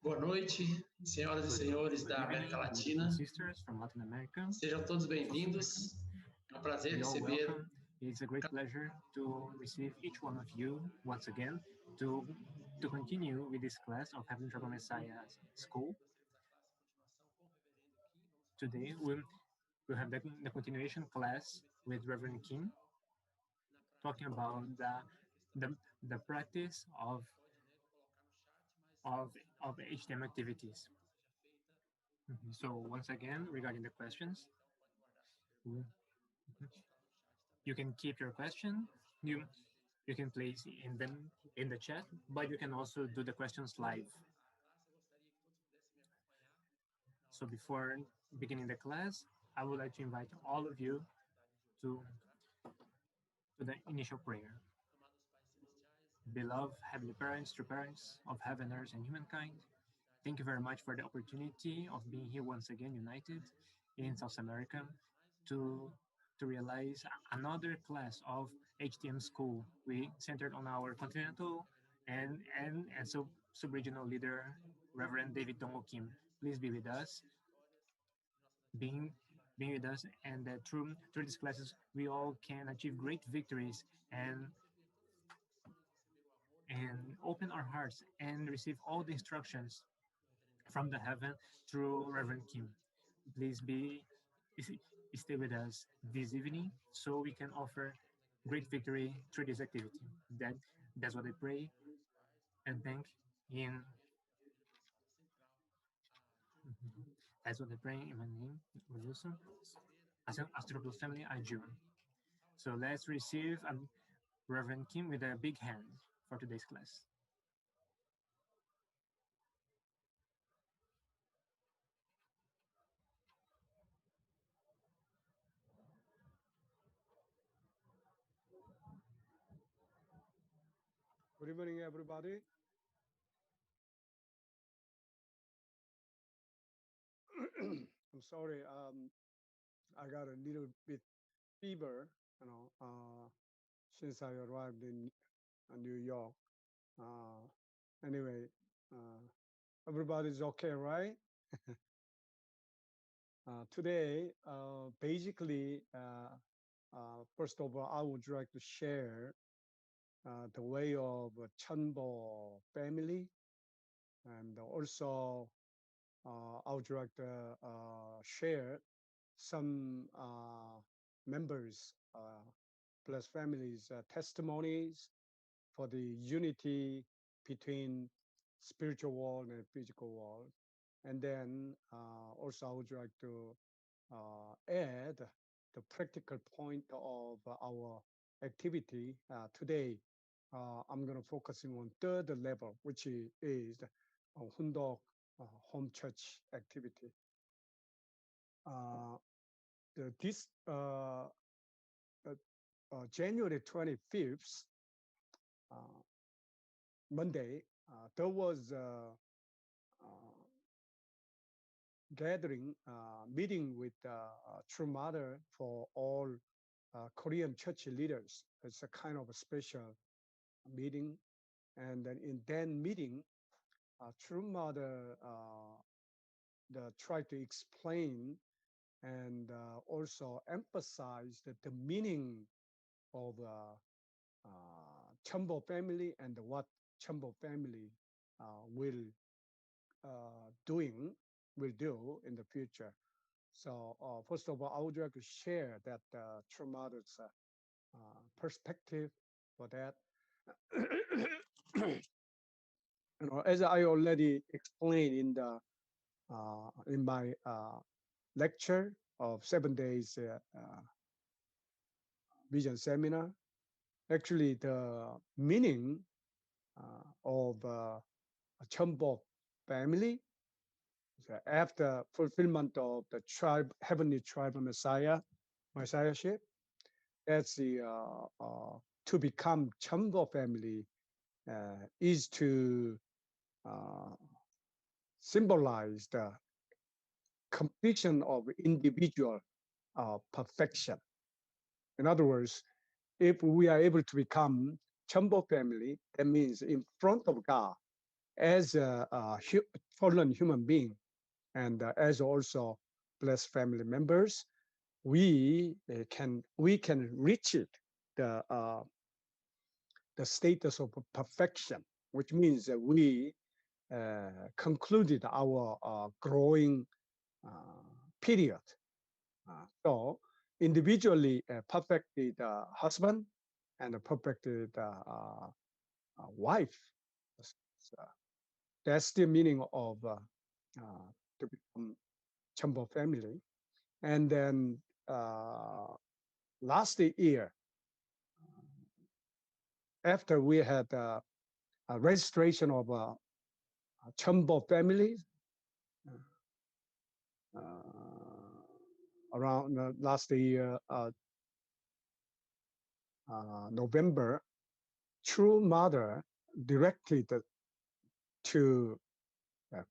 Boa noite, senhoras e senhores da América Brothers and Latina. sisters from Latin America, Sejam todos South America, bem-vindos. É um prazer be all receber welcome. It's a great pleasure to receive each one of you once again to to continue with this class of Heaven Trouble Messiah School. Today we'll have the continuation class with Reverend Kim talking about the, the practice of of HTM activities. So once again, regarding the questions, mhm, you can keep your question. You can place in them in the chat, but you can also do the questions live. So before beginning the class, I would like to invite all of you to to the initial prayer. Beloved Heavenly Parents, true parents of heaven, earth, and humankind, thank you very much for the opportunity of being here once again, united in South America, to to realize another class of HTM School. We centered on our continental and sub-regional leader, Reverend David Dongo Kim. Please be with us, being being with us, and that through these classes we all can achieve great victories and open our hearts and receive all the instructions from the heaven through Reverend Kim. Please stay with us this evening so we can offer great victory through this activity. That's what I pray and thank in that's what I pray in my name, Reducer, as an Astropos family, I June. So let's receive Reverend Kim with a big hand for today's class. Good evening, everybody. I'm sorry, I got a little bit fever, since I arrived in New York. Anyway, everybody's okay, right? Today, basically, first of all, I would like to share the way of Chunbo family, and also I would like to share some members plus families testimonies for the unity between spiritual world and physical world. And then also I would like to add the practical point of our activity today. I'm going to focusing on third level, which is Hundok home church activity. This January 25th, Monday, there was gathering, meeting with True Mother for all Korean church leaders. It's a kind of a special meeting. And then in that meeting, True Mother tried to explain and also emphasize that the meaning of Chumbo family and what Chumbo family will do in the future. So first of all, I would like to share that True Mother's perspective for that. As I already explained in my lecture of 7 days vision seminar, actually the meaning of Chumbo family after fulfillment of the heavenly tribal messiahship, that's the to become Chumbo family is to symbolize the completion of individual perfection. In other words, if we are able to become Chumbo family, that means in front of God, as a fallen human being and as also blessed family members, we can reach it the status of perfection, which means that we concluded our growing period. So individually perfected husband and a perfected wife. So that's the meaning of to become Chambo family. And then last year, after we had a registration of Chambo families, uh, around last year, November, True Mother directed to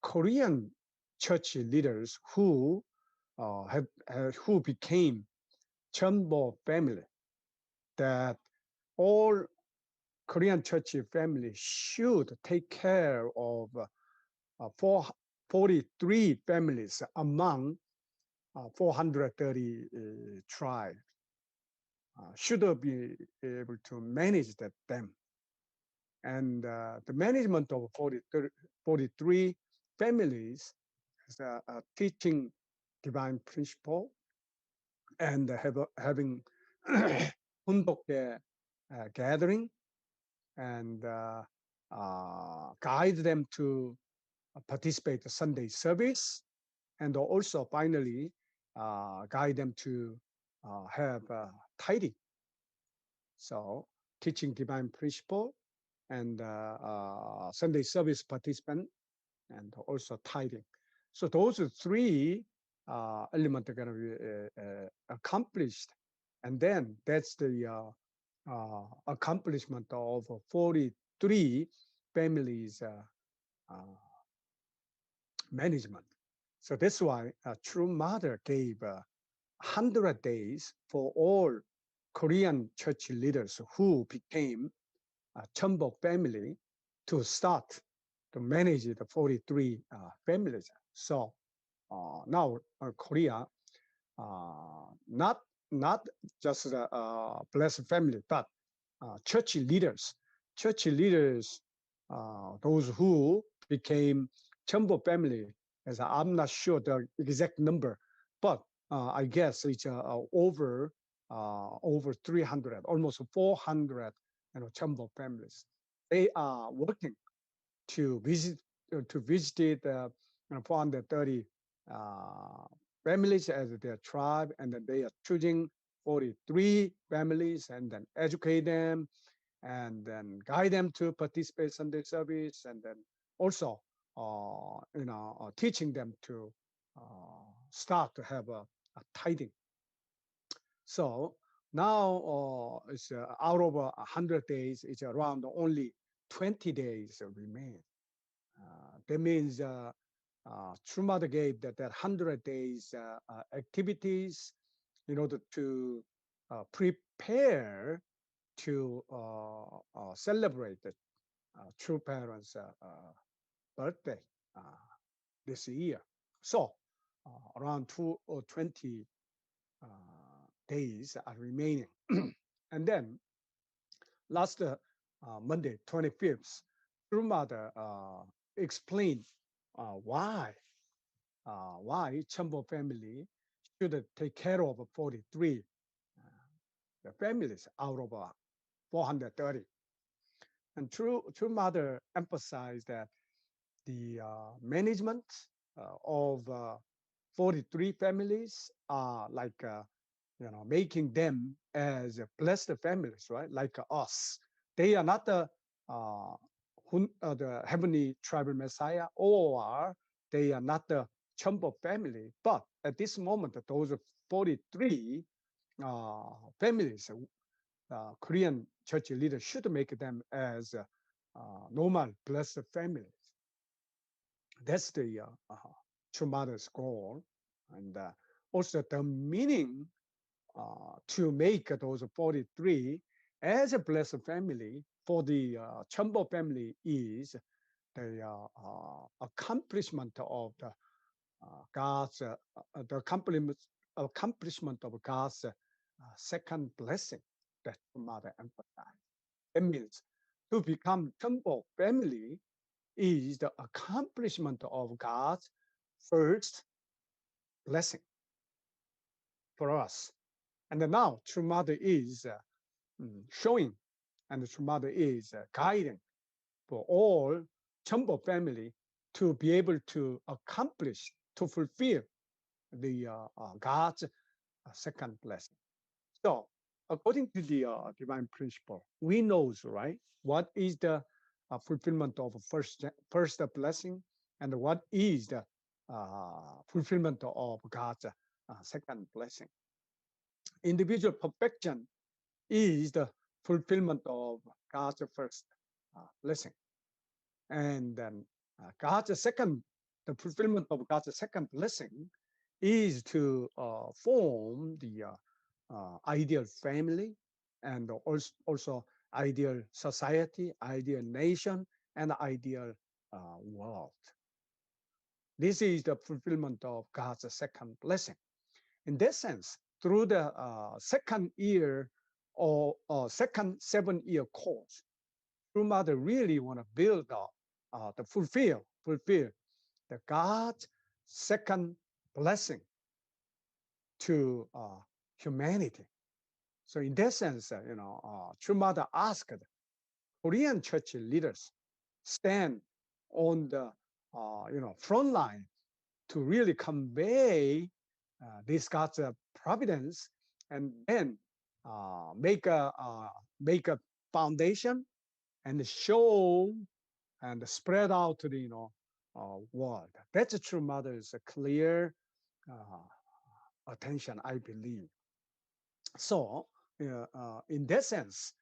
Korean church leaders who became Chunbo family, that all Korean church family should take care of 43 families among 430 tribes. Should be able to manage them. And the management of 43 families is teaching divine principle and having Hundok gathering and guide them to participate in Sunday service, and also finally guide them to have tithing. So teaching divine principle and Sunday service participant and also tithing. So those are three elements are going to be accomplished. And then that's the accomplishment of 43 families management. So that's why True Mother gave 100 days for all Korean church leaders who became a Chunbok family to start to manage the 43 families. So now Korea, not just the blessed family, but church leaders, those who became Chumbo family, as I'm not sure the exact number, but I guess it's over 300, almost 400, Chumbo families. They are working to visit 430 families as their tribe, and then they are choosing 43 families and then educate them and then guide them to participate in Sunday service, and then also teaching them to start to have a tithing. So now it's out of 100 days, it's around only 20 days remain. That means True Mother gave that 100 days activities in order to prepare to celebrate the true parents' birthday this year. So around 20 days are remaining. And then last Monday, 25th, True Mother explained why Chambo family should take care of 43 the families out of 430. And True Mother emphasized that the management of 43 families are like making them as blessed families, right? Like us. They are not the heavenly tribal Messiah, or they are not the Chumbo family. But at this moment, those 43 families, Korean church leaders should make them as normal blessed families. That's the True Mother's goal, and also the meaning to make those 43 as a blessed family for the Chumbo family is the accomplishment of God's the accomplishment of God's second blessing that Mother emphasized. That means to become temple family is the accomplishment of God's first blessing for us. And now True Mother is showing, and the True Mother is guiding for all Chumbo family to be able to accomplish, to fulfill the God's second blessing. So, according to the divine principle, we knows right what is the fulfillment of first blessing, and what is the fulfillment of God's second blessing. Individual perfection is the fulfillment of God's first blessing, and then God's second, the fulfillment of God's second blessing is to form the ideal family, and also ideal society, ideal nation, and ideal world. This is the fulfillment of God's second blessing. In that sense, through the second year or second 7-year course, True Mother really want to build up, the fulfill the God's second blessing to humanity. So in that sense, True Mother asked Korean church leaders stand on the front line to really convey this God's providence, and then make a foundation and show and spread out to the world. That's True Mother's clear attention, I believe. So in that sense,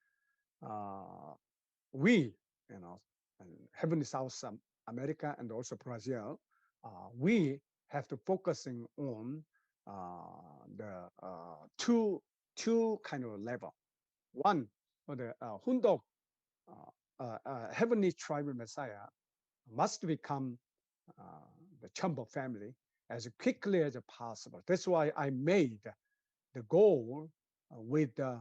uh, we, Heavenly South America and also Brazil, we have to focusing on the two kind of level. One, the Hundok Heavenly Tribal Messiah must become uh, the Chumbo family as quickly as possible. That's why I made the goal with the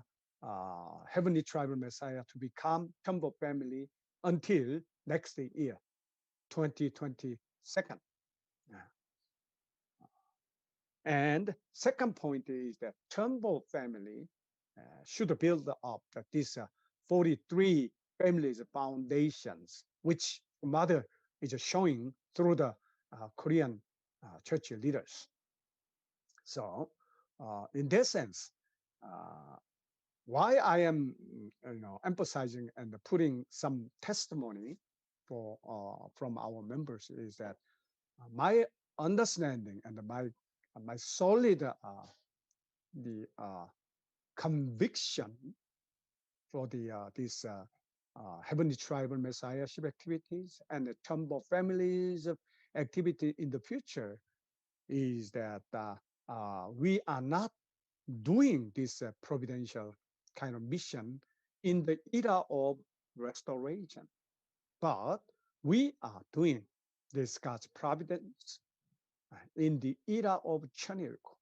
Heavenly Tribal Messiah to become Chumbo family until next year, 2022. Yeah. And second point is that Chumbo family should build up these 43 families foundations, which Mother is showing through the Korean church leaders. So, in that sense, uh, why I am, emphasizing and putting some testimony for from our members is that my understanding and my solid the conviction for the these heavenly tribal messiahship activities and the Chumbo families activity in the future is that we are not doing this providential kind of mission in the era of restoration, but we are doing this God's providence in the era of Chanilko.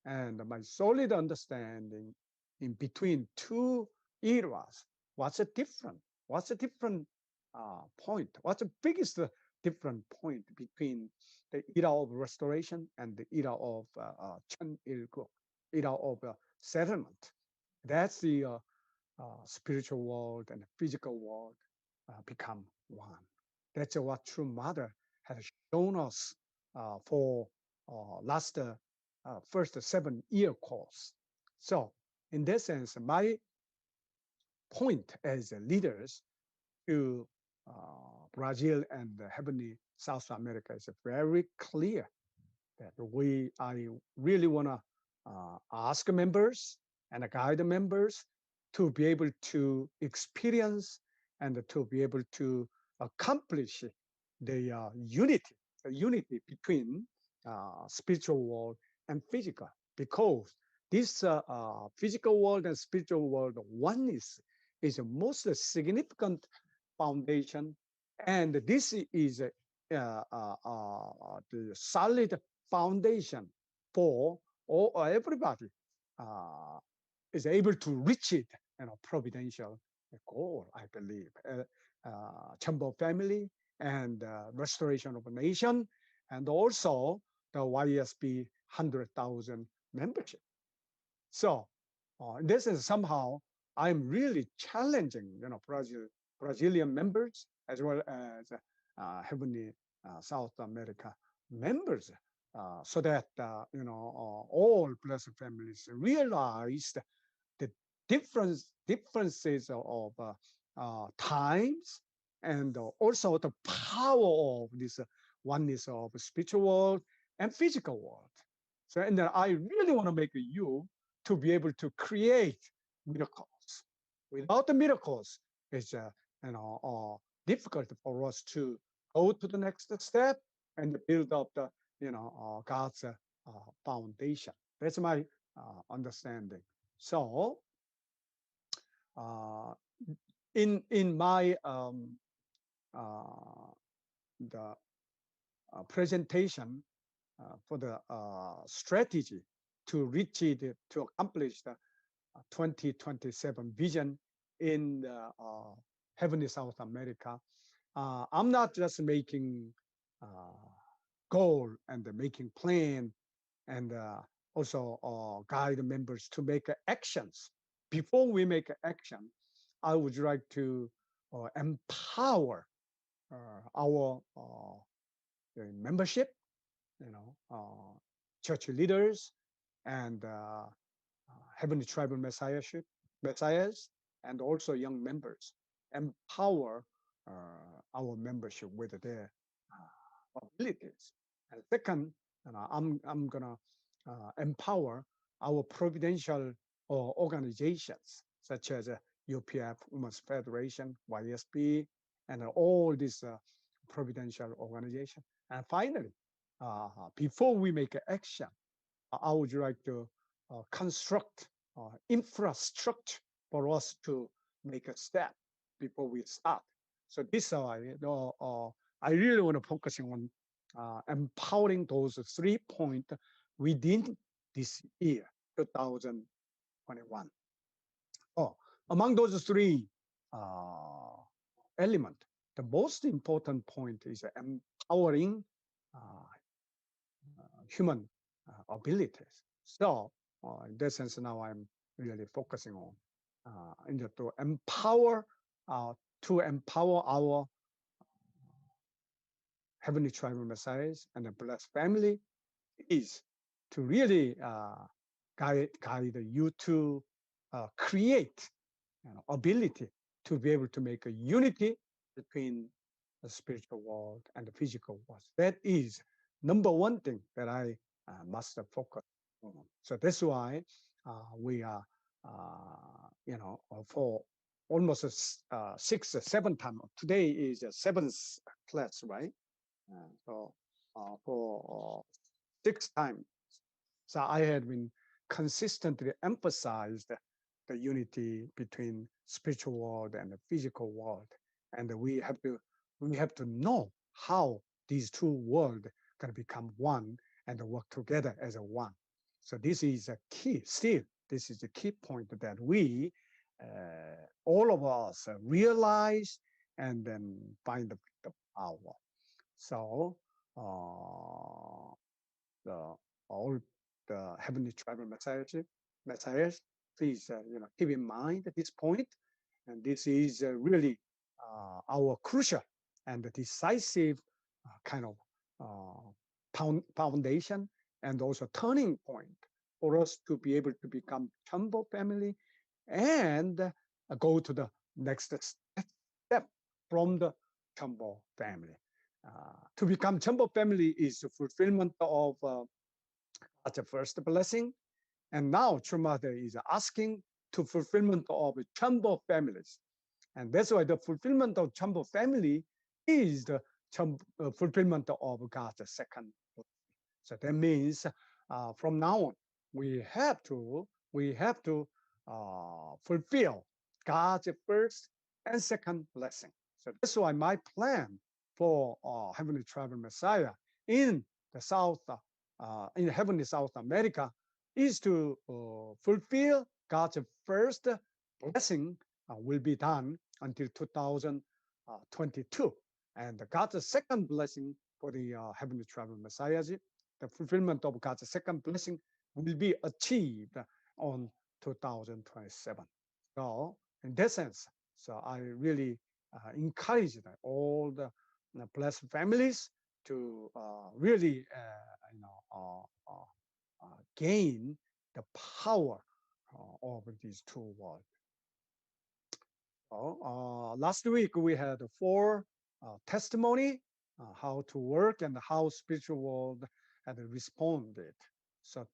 And my solid understanding in between two eras, what's the different? What's the different point? What's the biggest different point between the era of restoration and the era of Chanilko, era of settlement? That's the spiritual world and the physical world become one. That's what True Mother has shown us for last first 7-year course. So in that sense, my point as leaders to Brazil and the heavenly South America is very clear that I really want to ask members and guide members to be able to experience and to be able to accomplish the unity between spiritual world and physical, because this physical world and spiritual world oneness is the most significant foundation And this is the solid foundation for everybody uh, is able to reach it, providential goal, I believe. Chamber family and restoration of a nation, and also the YSB 100,000 membership. So this is somehow I'm really challenging, Brazilian members as well as Heavenly South America members, so that all blessed families realized the differences of times, and also the power of this oneness of spiritual world and physical world. So, and then I really want to make you to be able to create miracles. Without the miracles, it's difficult for us to go to the next step and build up the God's foundation. That's my understanding. So, uh, in my uh, the presentation for the strategy to reach it, to accomplish the 2027 vision in the heavenly South America, I'm not just making goal and making plan, and also guide members to make actions. Before we make action, I would like to empower our membership, church leaders, and heavenly tribal messiahs, and also young members. Empower our membership with their abilities. And second, I'm gonna empower our providential organizations such as UPF, Women's Federation, YSB, and all these providential organizations. And finally, before we make action, I would like to construct infrastructure for us to make a step before we start. So this I really want to focus on empowering those 3 points within this year, 2021. Oh, among those three elements, the most important point is empowering uh, human abilities. So, in that sense, now I'm really focusing on to empower our heavenly tribal messiahs and the blessed family is to really guide you to create ability to be able to make a unity between the spiritual world and the physical world. That is number one thing that I must focus on. So that's why we are, for almost 6 or 7 times. Today is a 7th class, right? So for 6 times, so I had been consistently emphasized the unity between spiritual world and the physical world, and we have to know how these two worlds can become one and work together as a one. So this is a key. Still, this is the key point that we, all of us, realize and then find the power. So the all the heavenly tribal messiahs, please keep in mind at this point, and this is really our crucial and decisive kind of foundation, and also turning point for us to be able to become Chambo family and go to the next step from the Chambo family. To become Chambo family is the fulfillment of God's first blessing, and now True Mother is asking to fulfillment of Chambo families, and that's why the fulfillment of Chambo family is the fulfillment of God's second blessing. So that means from now on we have to fulfill God's first and second blessing. So that's why my plan for Heavenly Travel Messiah in the in Heavenly South America, is to fulfill God's first blessing will be done until 2022. And God's second blessing for the Heavenly Travel Messiah, the fulfillment of God's second blessing will be achieved on 2027. So in that sense, so I really encourage all the blessed families to really, gain the power of these two words. Last week we had four testimony how to work and how spiritual world had responded. So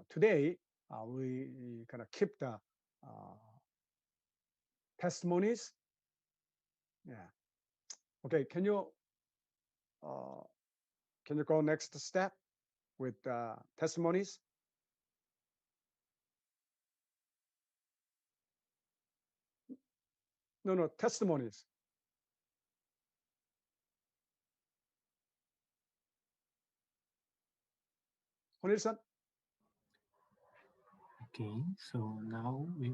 today we gonna keep the testimonies. Yeah. Okay. Uh, can you go next step with testimonies? No, testimonies. Honilson? Okay, so now we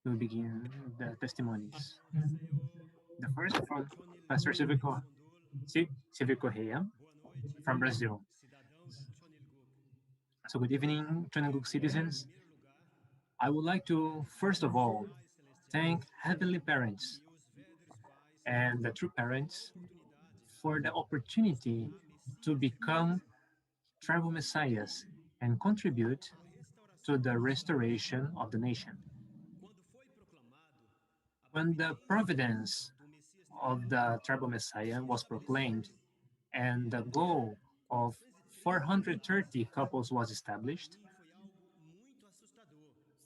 will begin the testimonies. The first from Pastor Silvio Correa from Brazil. So good evening, Chonanguk citizens. I would like to, first of all, thank Heavenly Parents and the true parents for the opportunity to become tribal messiahs and contribute to the restoration of the nation. When the providence of the tribal messiah was proclaimed and the goal of 430 couples was established,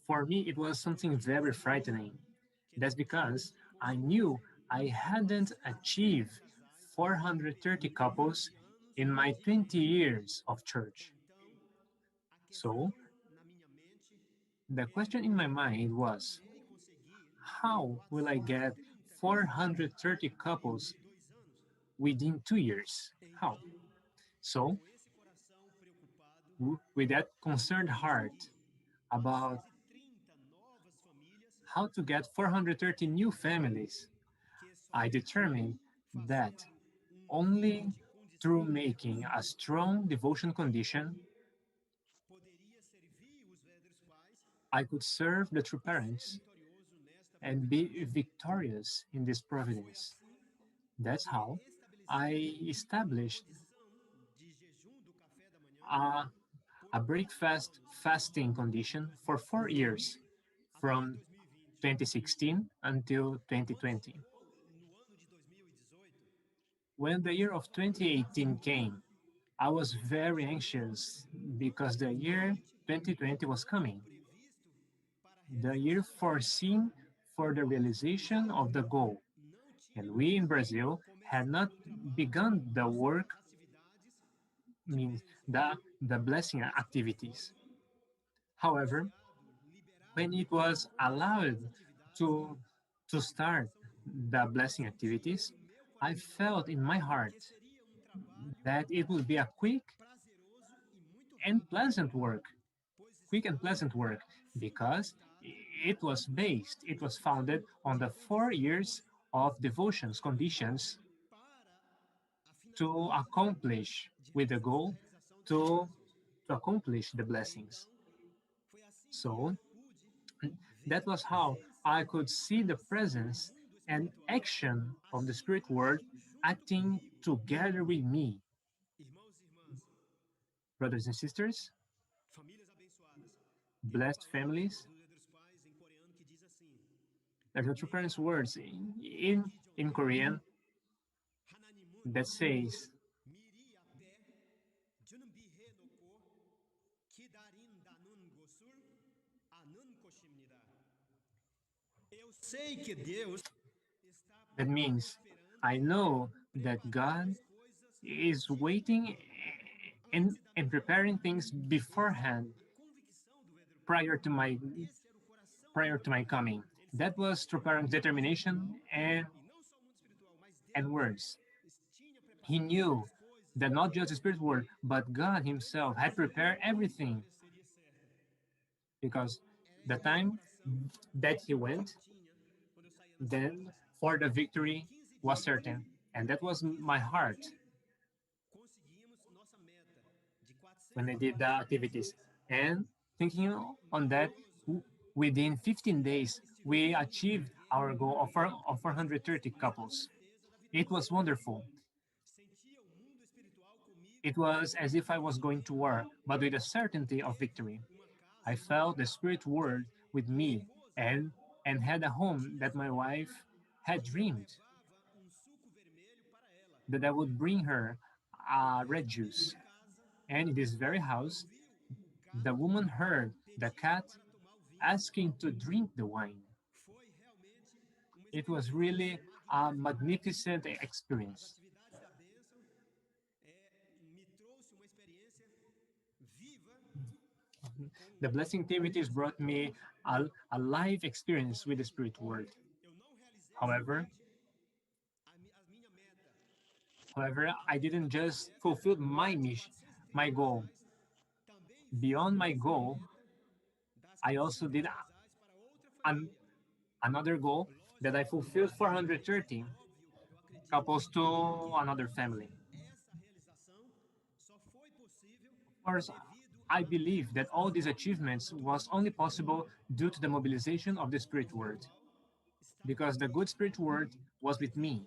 for me it was something very frightening. That's because I knew I hadn't achieved 430 couples in my 20 years of church. So the question in my mind was, how will I get 430 couples within 2 years? How? So, with that concerned heart about how to get 430 new families, I determined that only through making a strong devotion condition, I could serve the true parents and be victorious in this providence. That's how I established a, a breakfast fasting condition for 4 years, from 2016 until 2020. When the year of 2018 came, I was very anxious because the year 2020 was coming, the year foreseen for the realization of the goal. And we in Brazil had not begun the work, means the blessing activities. However, when it was allowed to, to start the blessing activities, I felt in my heart that it would be a and pleasant work, quick and pleasant work, because it was founded on the 4 years of devotions conditions to accomplish with the goal to, to accomplish the blessings. So that was how I could see the presence and action of the Spirit Word acting together with me. Brothers and sisters, blessed families, there's a true parents' words in Korean that says, that means, I know that God is waiting and preparing things beforehand prior to my prior to my coming. That was true parents' determination, and and words. He knew that not just the Spirit word, but God Himself had prepared everything because the time that He went, then for the victory was certain. And that was my heart when I did the activities. And thinking on that, within 15 days, we achieved our goal of 430 couples. It was wonderful. It was as if I was going to war, but with a certainty of victory. I felt the Spirit word with me and had a home that my wife had dreamed that I would bring her red juice. And in this very house, the woman heard the cat asking to drink the wine. It was really a magnificent experience. The blessing activities brought me a live experience with the Spirit Word. However, I didn't just fulfill my mission, my goal. Beyond my goal, I also did an, another goal that I fulfilled 430 couples to another family. Of course, I believe that all these achievements was only possible due to the mobilization of the Spirit Word, because the good Spirit Word was with me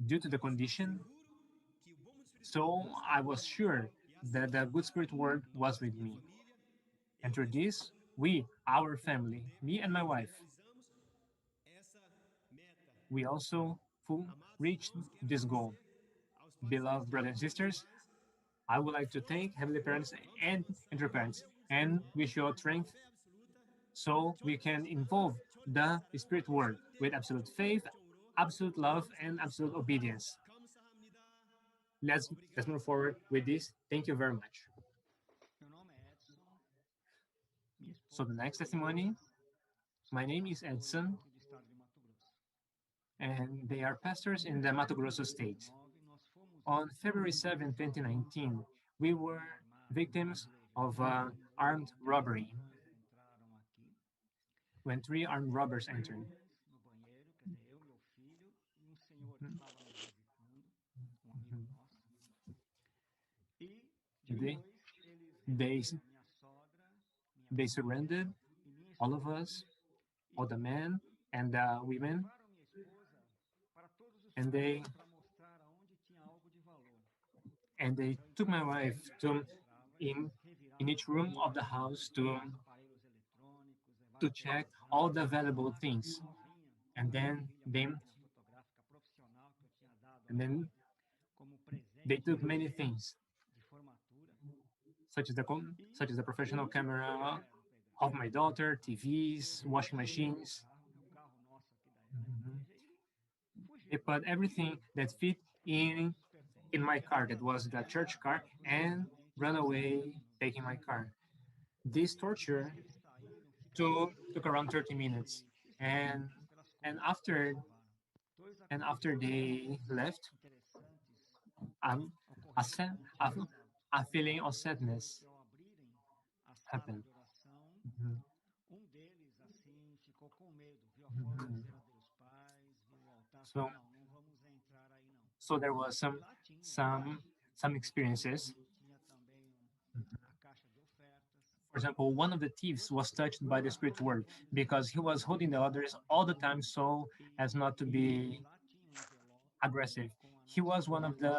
due to the condition. So I was sure that the good Spirit Word was with me. And through this, we, our family, me and my wife, we also reached this goal. Beloved brothers and sisters, I would like to thank Heavenly Parents and Eternal Parents and wish you all strength so we can involve the Spirit Word with absolute faith, absolute love, and absolute obedience. Let's move forward with this. Thank you very much. So the next testimony, my name is Edson, and they are pastors in the Mato Grosso state. On February 7, 2019, we were victims of armed robbery when three armed robbers entered. Mhm. They, they, they surrendered all of us, all the men and the women, and they took my wife to in in each room of the house to check all the valuable things, and then they took many things, such as the professional camera of my daughter, TVs, washing machines. Mhm. They put everything that fit in my car, that was the church car, and run away taking my car. This torture took around 30 minutes, and and after after they left, um, a, a, a feeling of sadness happened. Mhm. Mhm. So there was some some experiences. For example, one of the thieves was touched by the spirit world because he was holding the others all the time so as not to be aggressive. He was one of the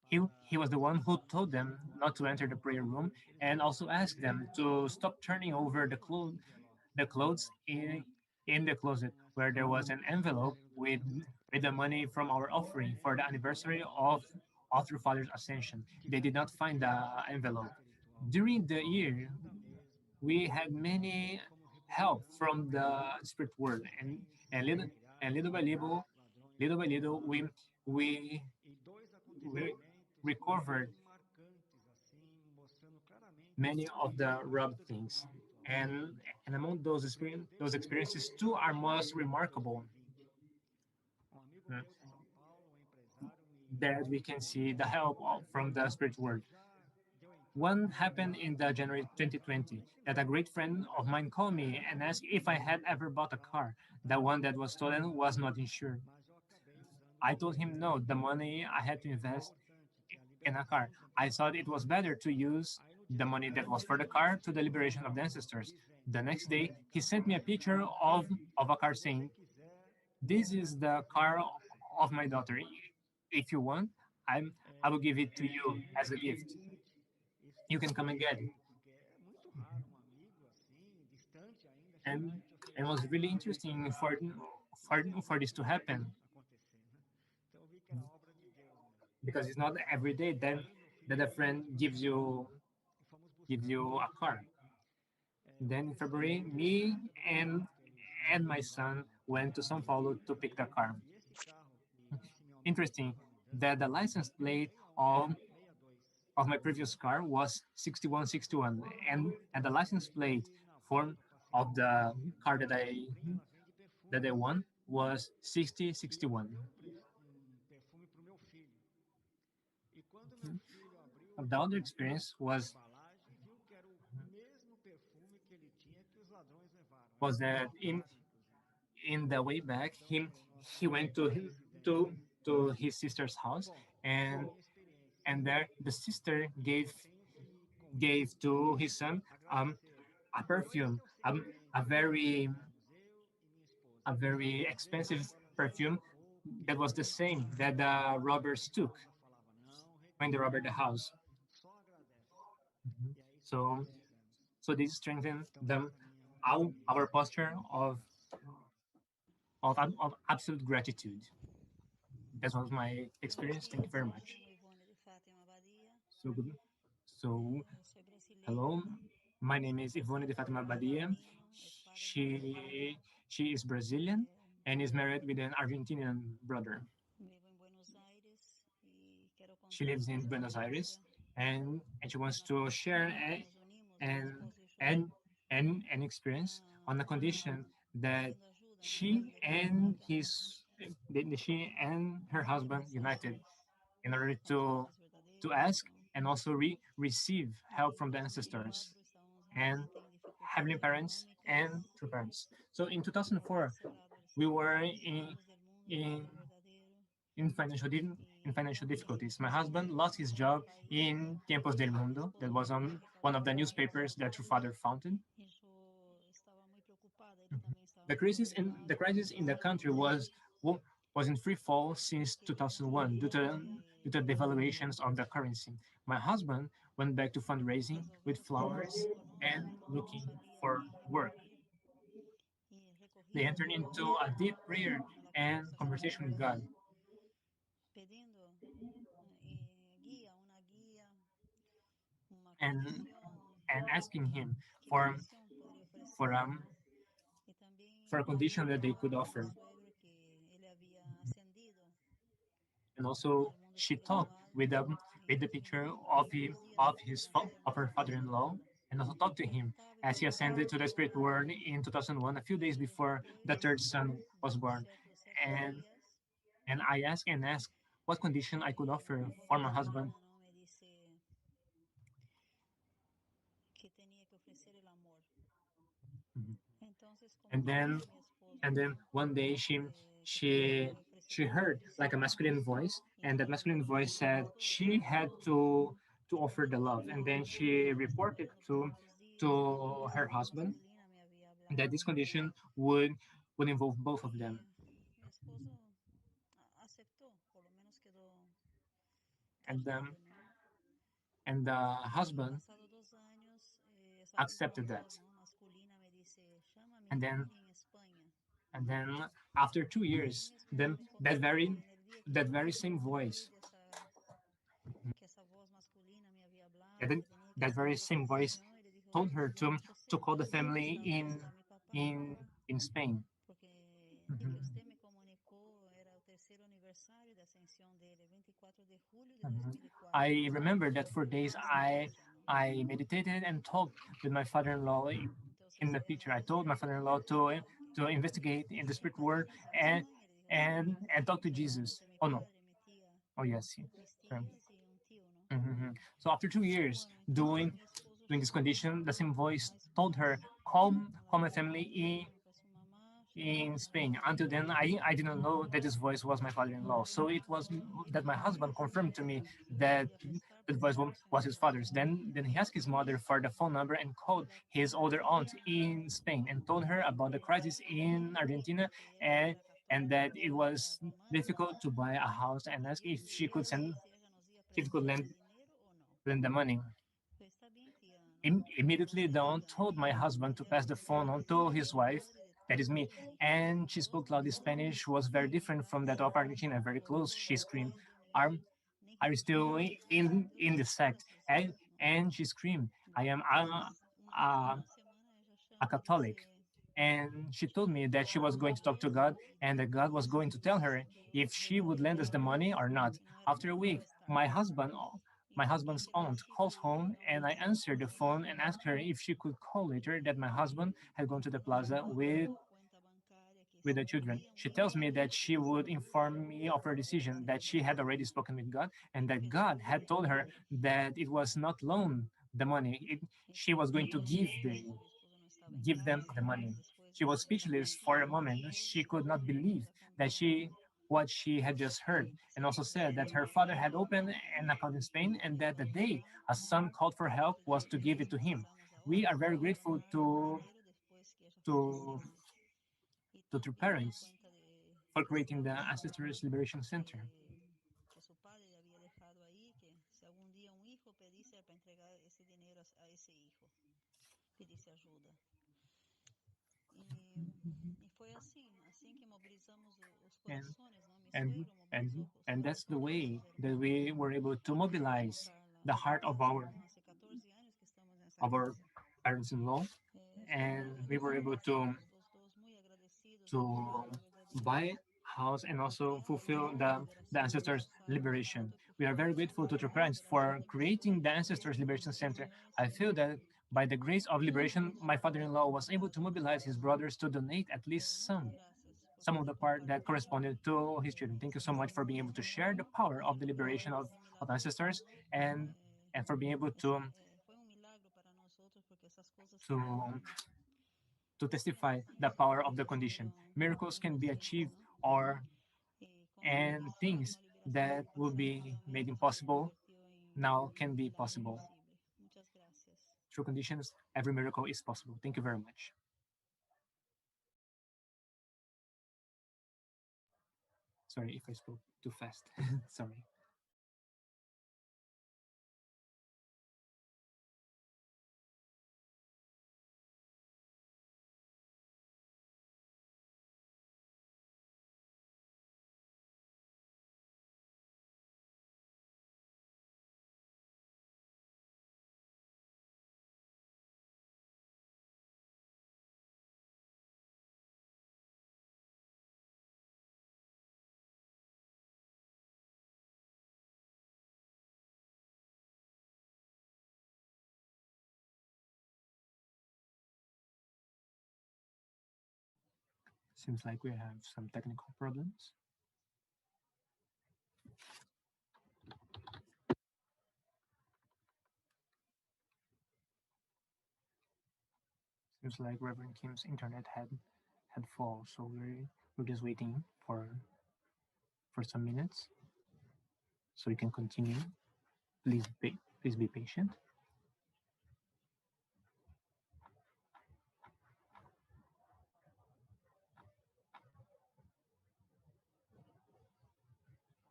he was the one who told them not to enter the prayer room and also asked them to stop turning over the clothes in the closet where there was an envelope with the money from our offering for the anniversary of our father's ascension. They did not find the envelope. During the year, we had many help from the spirit world, and little by little, we we recovered many of the robbed things, and among those experiences, two are most remarkable. uh, that we can see the help from the spirit world. One happened in the January 2020 that a great friend of mine called me and asked if I had ever bought a car. The one that was stolen was not insured. I told him no, the money I had to invest in a car. I thought it was better to use the money that was for the car to the liberation of the ancestors. The next day, he sent me a picture of a car saying, "This is the car of my daughter. If you want, I will give it to you as a gift. You can come and get it." And it was really interesting for this to happen because it's not every day that a friend gives you a car. Then in February, me and my son went to São Paulo to pick the car. Interesting that the license plate of my previous car was 6161, and the license plate for of the car that I won was 6061. The other experience was that in the way back, he went to to his sister's house, and there the sister gave to his son a perfume, a very a very expensive perfume that was the same that the robbers took when they robbed the house. Mhm. So this strengthened them our posture of absolute gratitude. That was my experience. Thank you very much. So good. So hello, my name is Ivone de Fatima Badia. She she is Brazilian and is married with an Argentinian brother. She lives in Buenos Aires and she wants to share and and an experience on the condition that she and she and her husband united in order to ask and also receive help from the ancestors and heavenly parents and true parents. So in 2004, we were in in financial in financial difficulties. My husband lost his job in Tiempos del Mundo, that was on one of the newspapers that your father founded. The crisis in the country was in free fall since 2001 due to the devaluations of the currency. My husband went back to fundraising with flowers and looking for work. They entered into a deep prayer and conversation with God, and asking Him for for um for a condition that they could offer. And also she talked with the picture of her father-in-law, and also talked to him as he ascended to the spirit world in 2001, a few days before the third son was born. And I asked what condition I could offer for my husband. Mhm. And then one day she she heard like a masculine voice, and that masculine voice said she had to offer the love, and then she reported to her husband that this condition would involve both of them, and the husband accepted that. And then after 2 years, then that very same voice, and then that very same voice told her to call the family in in Spain. Mhm. Mhm. I remember that for days I meditated and talked with my father-in-law in the picture. I told my father-in-law to investigate in the spirit world and and talk to Jesus. Oh no. Oh yes. Sure. So after 2 years doing this condition, the same voice told her, call my family in Spain. Until then, I didn't know that this voice was my father-in-law. So it was that my husband confirmed to me that that voice was his father's. Then he asked his mother for the phone number and called his older aunt in Spain and told her about the crisis in Argentina and that it was difficult to buy a house and asked if she could lend the money. Immediately, Dawn told my husband to pass the phone on to his wife, that is me, and she spoke loudly Spanish, was very different from that of Argentina, very close. She screamed, are, are you still in the sect? And she screamed, I am a Catholic. And she told me that she was going to talk to God and that God was going to tell her if she would lend us the money or not. After a week, my husband's aunt calls home and I answered the phone and asked her if she could call later that my husband had gone to the plaza with the children. She tells me that she would inform me of her decision, that she had already spoken with God and that God had told her that it was not loan the money. She was going to give them the money. She was speechless for a moment. She could not believe that what she had just heard, and also said that her father had opened an account in Spain and that the day a son called for help was to give it to him. We are very grateful to to their parents for creating the Ancestors Liberation Center. And and that's the way that we were able to mobilize the heart of our parents-in-law, and we were able to buy house and also fulfill the ancestors liberation. We are very grateful to the parents for creating the Ancestors Liberation Center. I feel that by the grace of liberation, my father-in-law was able to mobilize his brothers to donate at least some of the part that corresponded to his children. Thank you so much for being able to share the power of the liberation of ancestors and for being able to to testify the power of the condition. Miracles can be achieved or and things that will be made impossible now can be possible. Through conditions, every miracle is possible. Thank you very much. Sorry if I spoke too fast. Sorry. Seems like we have some technical problems. Seems like Reverend Kim's internet had fall, so we're just waiting for some minutes so we can continue. Please be patient.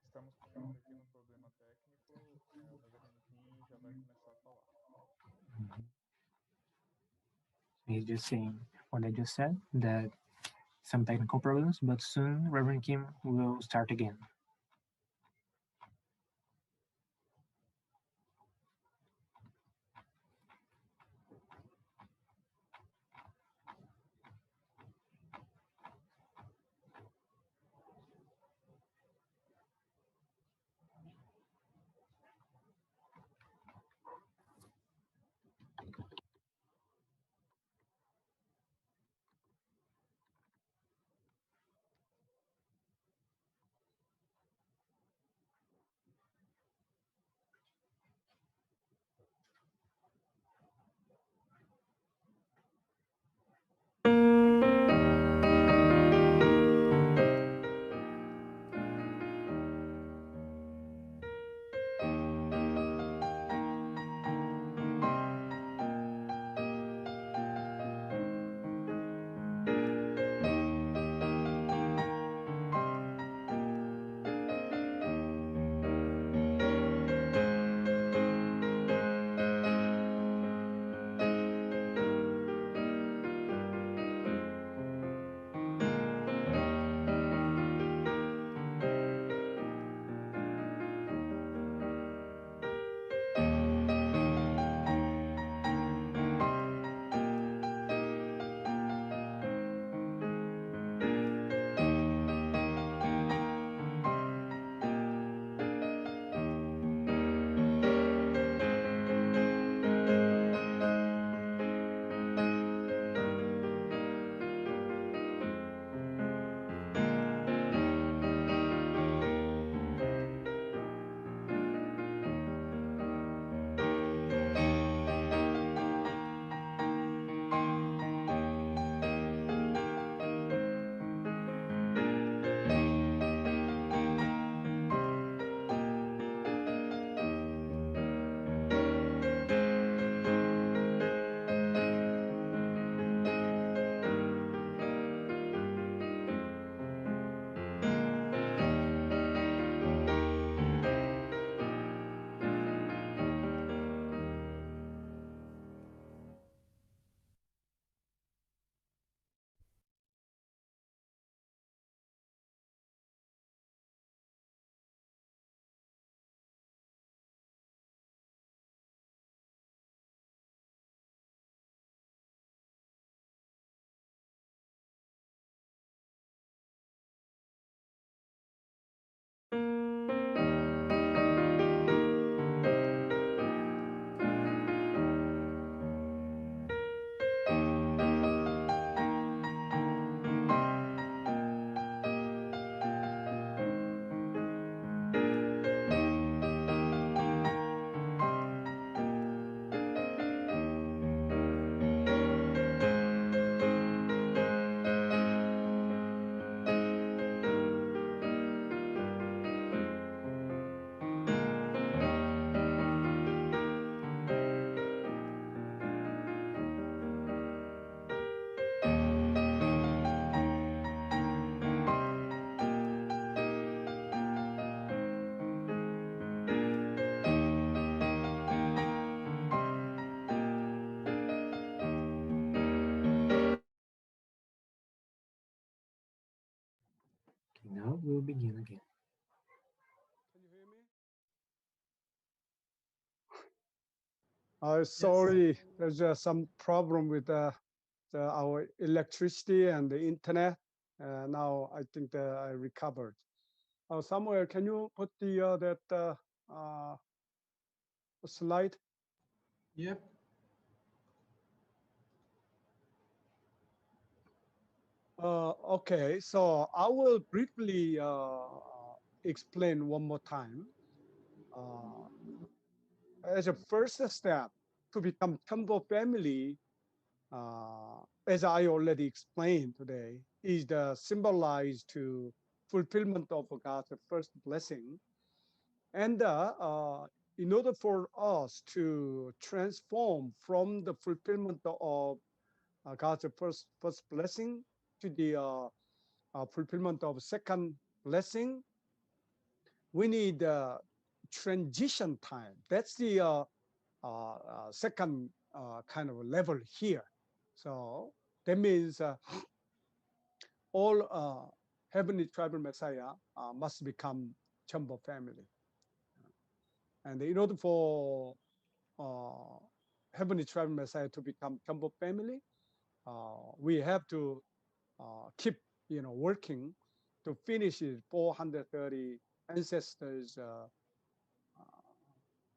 Estamos com um pequeno problema técnico, o Reverendo Kim já vai começar a falar. He's just saying what I just said, that some technical problems, but soon Reverend Kim will start again. Now we'll begin again. Can you hear me? Yes. Sorry, there's some problem with our electricity and the internet. Now I think that I recovered. Samuel, can you put the that slide? Yep. Okay, so I will briefly explain one more time. Uh, as a first step to become Temple family, as I already explained today, is the symbolized to fulfillment of God's first blessing. And in order for us to transform from the fulfillment of God's first blessing to the fulfillment of second blessing, we need transition time. That's the second kind of level here. So that means all heavenly tribal Messiah must become Chambo family. And in order for heavenly tribal Messiah to become Chambo family, we have to keep, working to finish it 430 ancestors'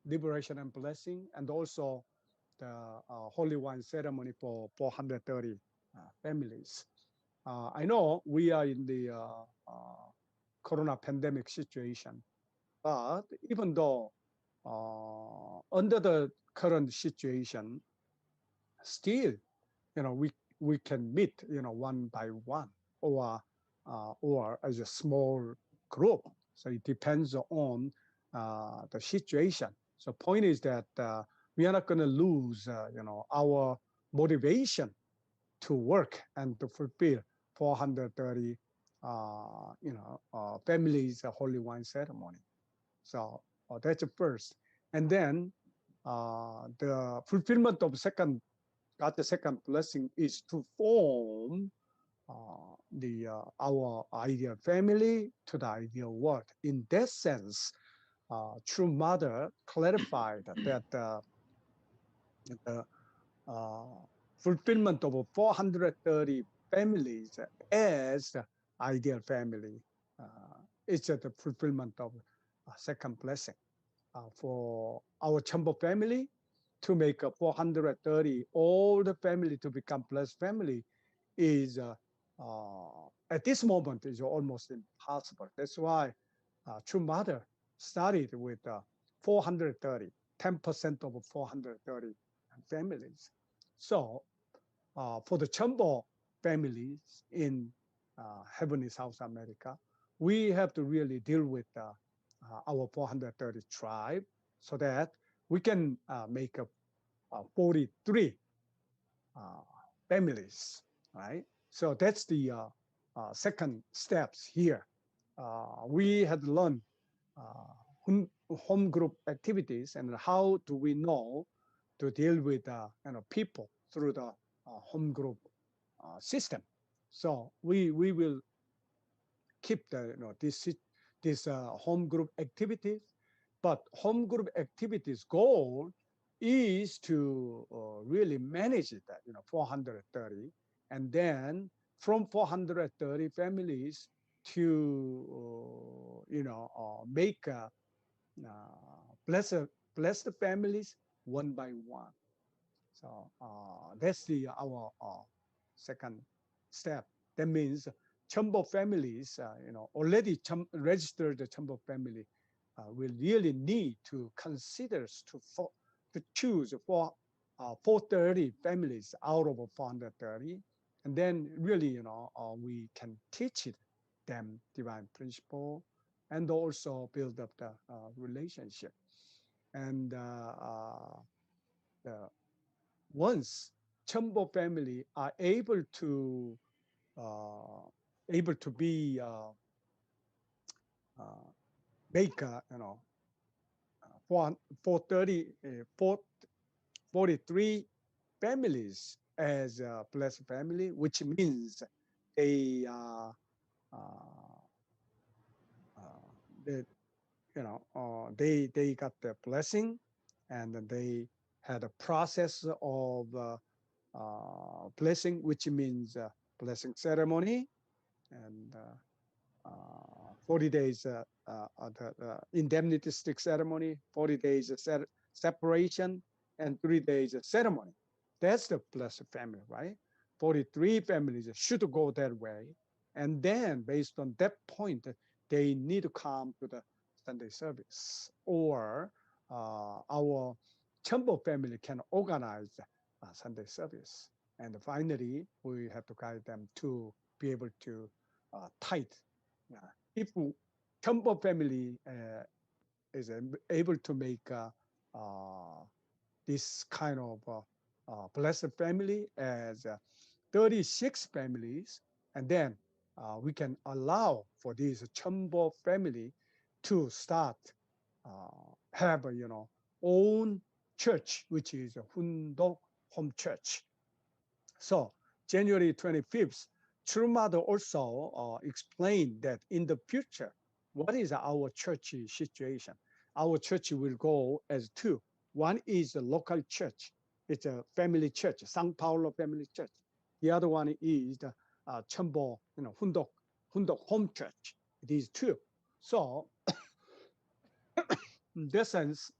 liberation and blessing, and also the Holy Wine ceremony for 430 families. I know we are in the Corona pandemic situation, but even though under the current situation, still, we can meet, one by one, or as a small group. So it depends on the situation. So point is that we are not going to lose, our motivation to work and to fulfill 430, families' holy wine ceremony. So that's the first. And then the fulfillment of the second blessing is to form our ideal family to the ideal world. In that sense, True Mother clarified that the fulfillment of 430 families as the ideal family is the fulfillment of second blessing. For our Chambo family to make a 430, all the family to become blessed family is at this moment is almost impossible. That's why True Mother started with 430, 10% of 430 families. So for the Chambo families in heavenly South America, we have to really deal with our 430 tribe so that we can make a 43 families, right? So that's the second steps here. We had learned home group activities and how do we know to deal with people through the home group system. So we will keep the this home group activities, but home group activities goal is to really manage it at 430, and then from 430 families to make blessed families one by one. So that's our second step. That means Chambo families, already registered the Chambo family will really need to consider to choose 430 families out of 430, and then really, we can teach them divine principle and also build up the relationship. And once Chambo family are uh, able to be make 430 43 families as a blessed family, which means they they got the blessing, and then they had a process of blessing, which means blessing ceremony, and 40 days the indemnity stick ceremony, 40 days separation, and 3 days ceremony. That's the blessed family, right? 43 families should go that way. And then based on that point, they need to come to the Sunday service, or our Chambo family can organize Sunday service. And finally, we have to guide them to be able to tithe. If Chambo family is able to make this kind of blessed family as 36 families, and then we can allow for this Chambo family to start have a own church, which is a Hundok Home Church. So January 25th, True Mother also explained that in the future, what is our church situation? Our church will go as two. One is a local church. It's a family church, Sao Paulo Family Church. The other one is the Chombo, Hundok Home Church. These two. So in this sense,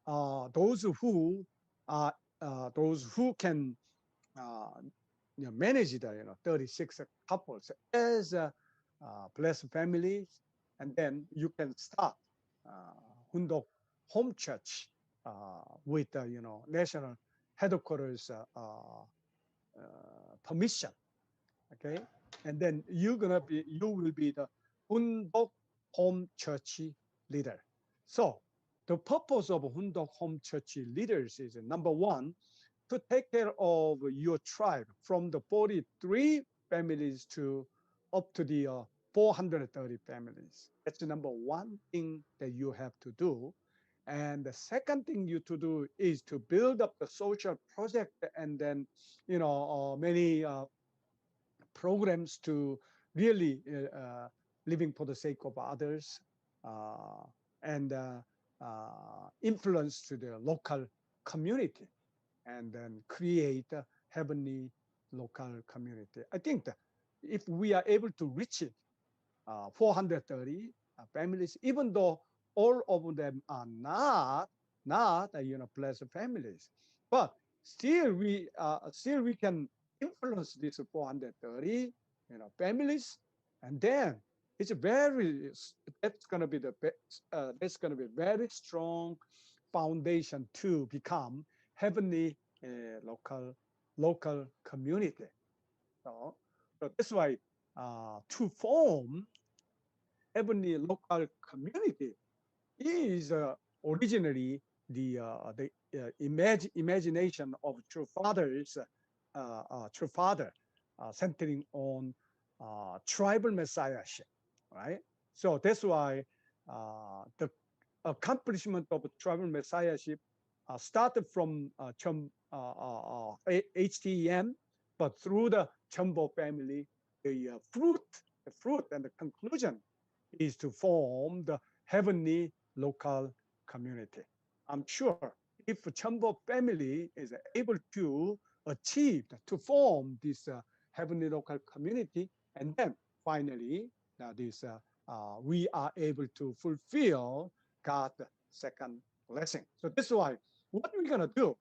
those who can uh, manage the 36 couples as blessed families, and then you can start Hundok Home Church with national headquarters permission. Okay, and then you will be the Hundok Home Church leader. So the purpose of Hundok Home Church leaders is number one, to take care of your tribe from the 43 families to up to the 430 families. That's the number one thing that you have to do. And the second thing you to do is to build up the social project, and then many programs to really living for the sake of others, uh, and influence to the local community, and then create a heavenly local community. I think that if we are able to reach it, 430 families, even though all of them are not blessed families, but still we can influence these 430 families, and then it's very that's going to be that's going to be very strong foundation to become heavenly local community. So that's why to form heavenly local community is originally the imagination of true father, centering on tribal messiahship, right? So that's why the accomplishment of tribal messiahship started from HTM, but through the Chombo family, the fruit and the conclusion is to form the heavenly local community. I'm sure if Chombo family is able to achieve, to form this heavenly local community, and then finally we are able to fulfill God's second blessing. So this is why what we're gonna do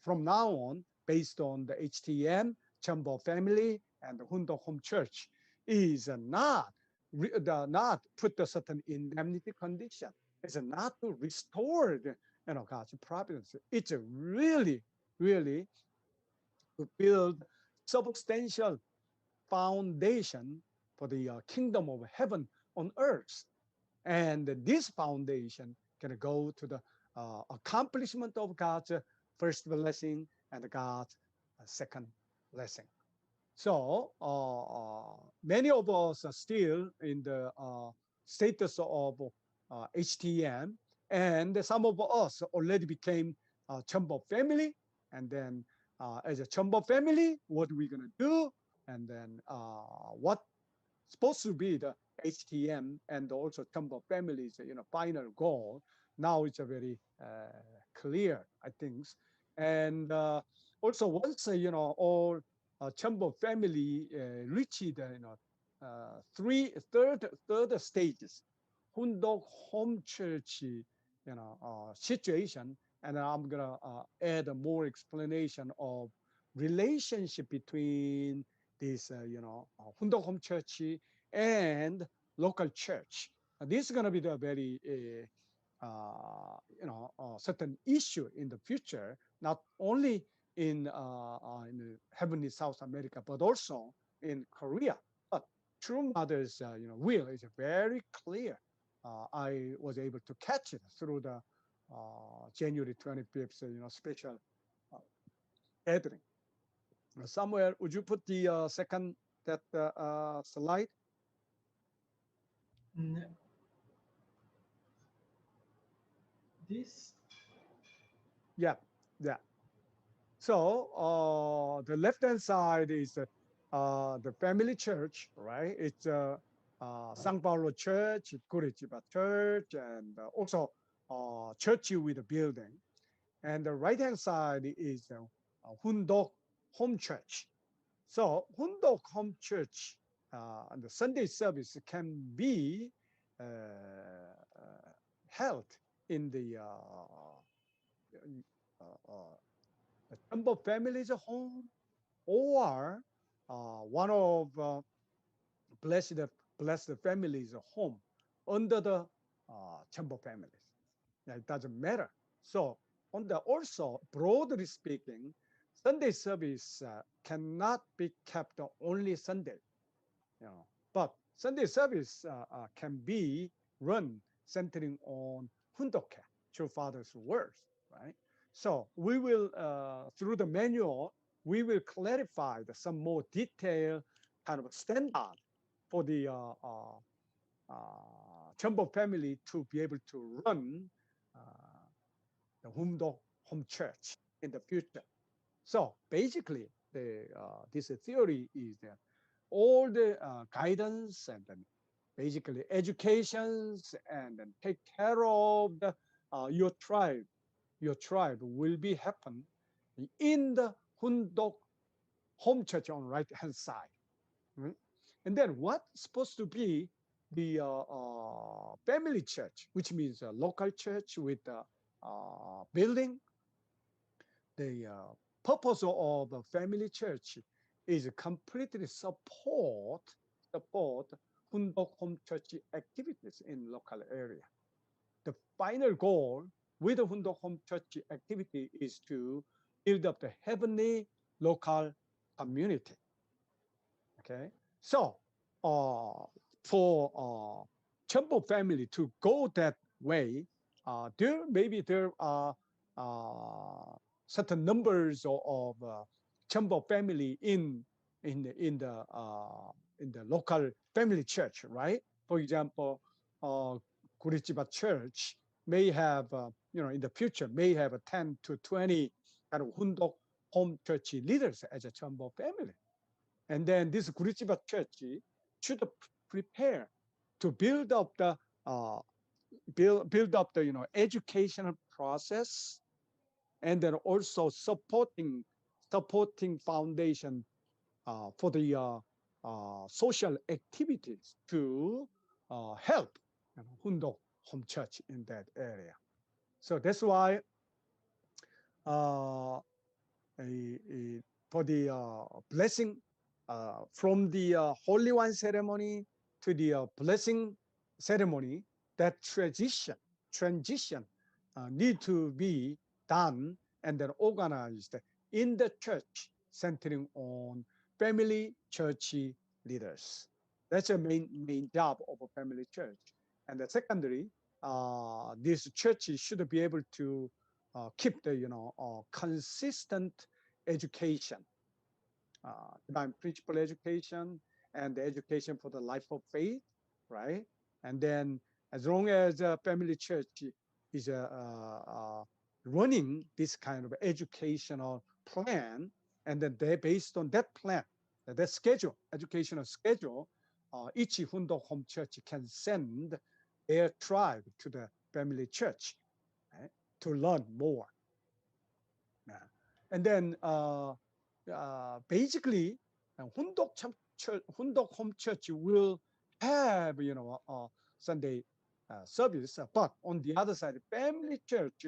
from now on, based on the HTM Chombo family and the Hundok Home Church, is not put a certain indemnity condition. It's not to restore God's providence. It's a really to build substantial foundation for the kingdom of heaven on earth. And this foundation can go to the accomplishment of God's first blessing and God's second blessing. So many of us are still in the status of HTM, and some of us already became Chombo family. And then as a Chombo family, what are we going to do? And then what supposed to be the HTM and also Temple families, final goal. Now it's a very clear, I think. And also once, all Temple family reached, third stages, Hundok home church, situation, and I'm gonna add more explanation of relationship between this, Hundok home church and local church. This is gonna be the very, certain issue in the future, not only in heavenly South America, but also in Korea. But True Mother's, will is very clear. I was able to catch it through the January 25th, special gathering. Samuel, would you put the second that slide? This? Yeah, yeah. So the left-hand side is the family church, right? It's San Paulo Church, Curitiba Church, and also church with a building. And the right-hand side is Hundok Home Church. So Hundok Home Church, and the Sunday service can be uh, held in the Temple family's home, or one of blessed blessed families' home under the Temple families. Yeah, it doesn't matter. So on the also broadly speaking, Sunday service cannot be kept only Sunday, but Sunday service can be run centering on Hundoke, True Father's words, right? So we will, through the manual, we will clarify some more detailed kind of standard for the Chumbo family to be able to run uh, the Humdo home church in the future. So basically, this theory is that all the guidance and then basically educations and then take care of your tribe. Your tribe will be happen in the Hundok home church on right hand side. Right? And then what's supposed to be the family church, which means a local church with a building. The purpose of a family church is completely support Hundok home church activities in local area. The final goal with the Hundok home church activity is to build up the heavenly local community. Okay, so for Chumbo family to go that way, there are certain numbers of Chumbo family in the local family church, right? For example, Kurichiba Church may have, in the future, may have 10 to 20 kind of Hundok home church leaders as a Chumbo family. And then this Kurichiba Church should prepare to build up the educational process, and then also supporting foundation for the social activities to help Hundo home church in that area. So that's why for the blessing from the Holy Wine ceremony to the blessing ceremony, that transition need to be done and then organized in the church, centering on family church leaders. That's a main job of a family church. And the secondary, this church should be able to keep the consistent education, divine principle education, and the education for the life of faith, right? And then as long as a family church is running this kind of educational plan, and then they based on that plan, that schedule, educational schedule, each Hundok home church can send their tribe to the family church, right, to learn more. And then basically, Hundok home church will have Sunday service, but on the other side, family church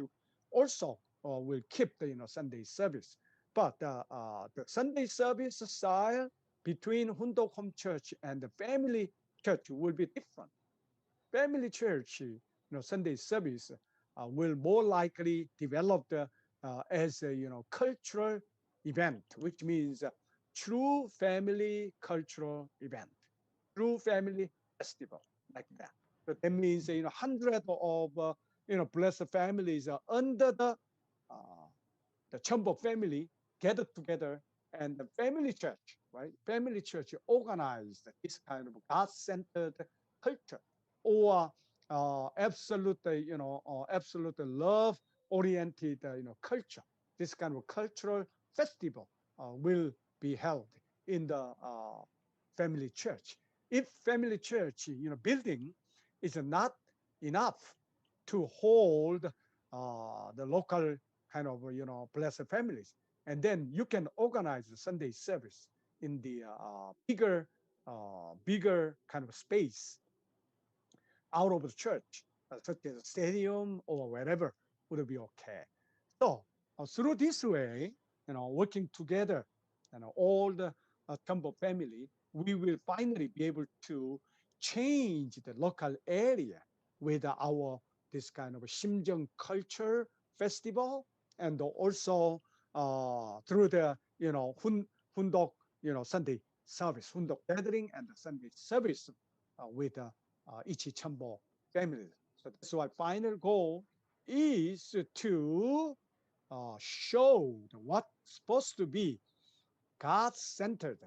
also will keep the Sunday service. But the Sunday service style between Hundok home church and the family church will be different. Family church, Sunday service will more likely develop as a cultural event, which means true family cultural event, true family festival, like that. So that means hundreds of blessed families under the Chombo family gathered together, and the family church, right? Family church organized this kind of God-centered culture, or absolute, absolute love-oriented, culture. This kind of cultural festival will be held in the family church. If family church, building is not enough to hold the local kind of blessed families, and then you can organize the Sunday service in the bigger kind of space out of the church, such as a stadium or wherever, would be okay. So through this way, working together, all the Tambo family, we will finally be able to change the local area with our this kind of Simjeong culture festival, and also through the Hundok Sunday service, Hundok gathering and the Sunday service with Ichi Chambo family. So that's why final goal is to show what's supposed to be God-centered,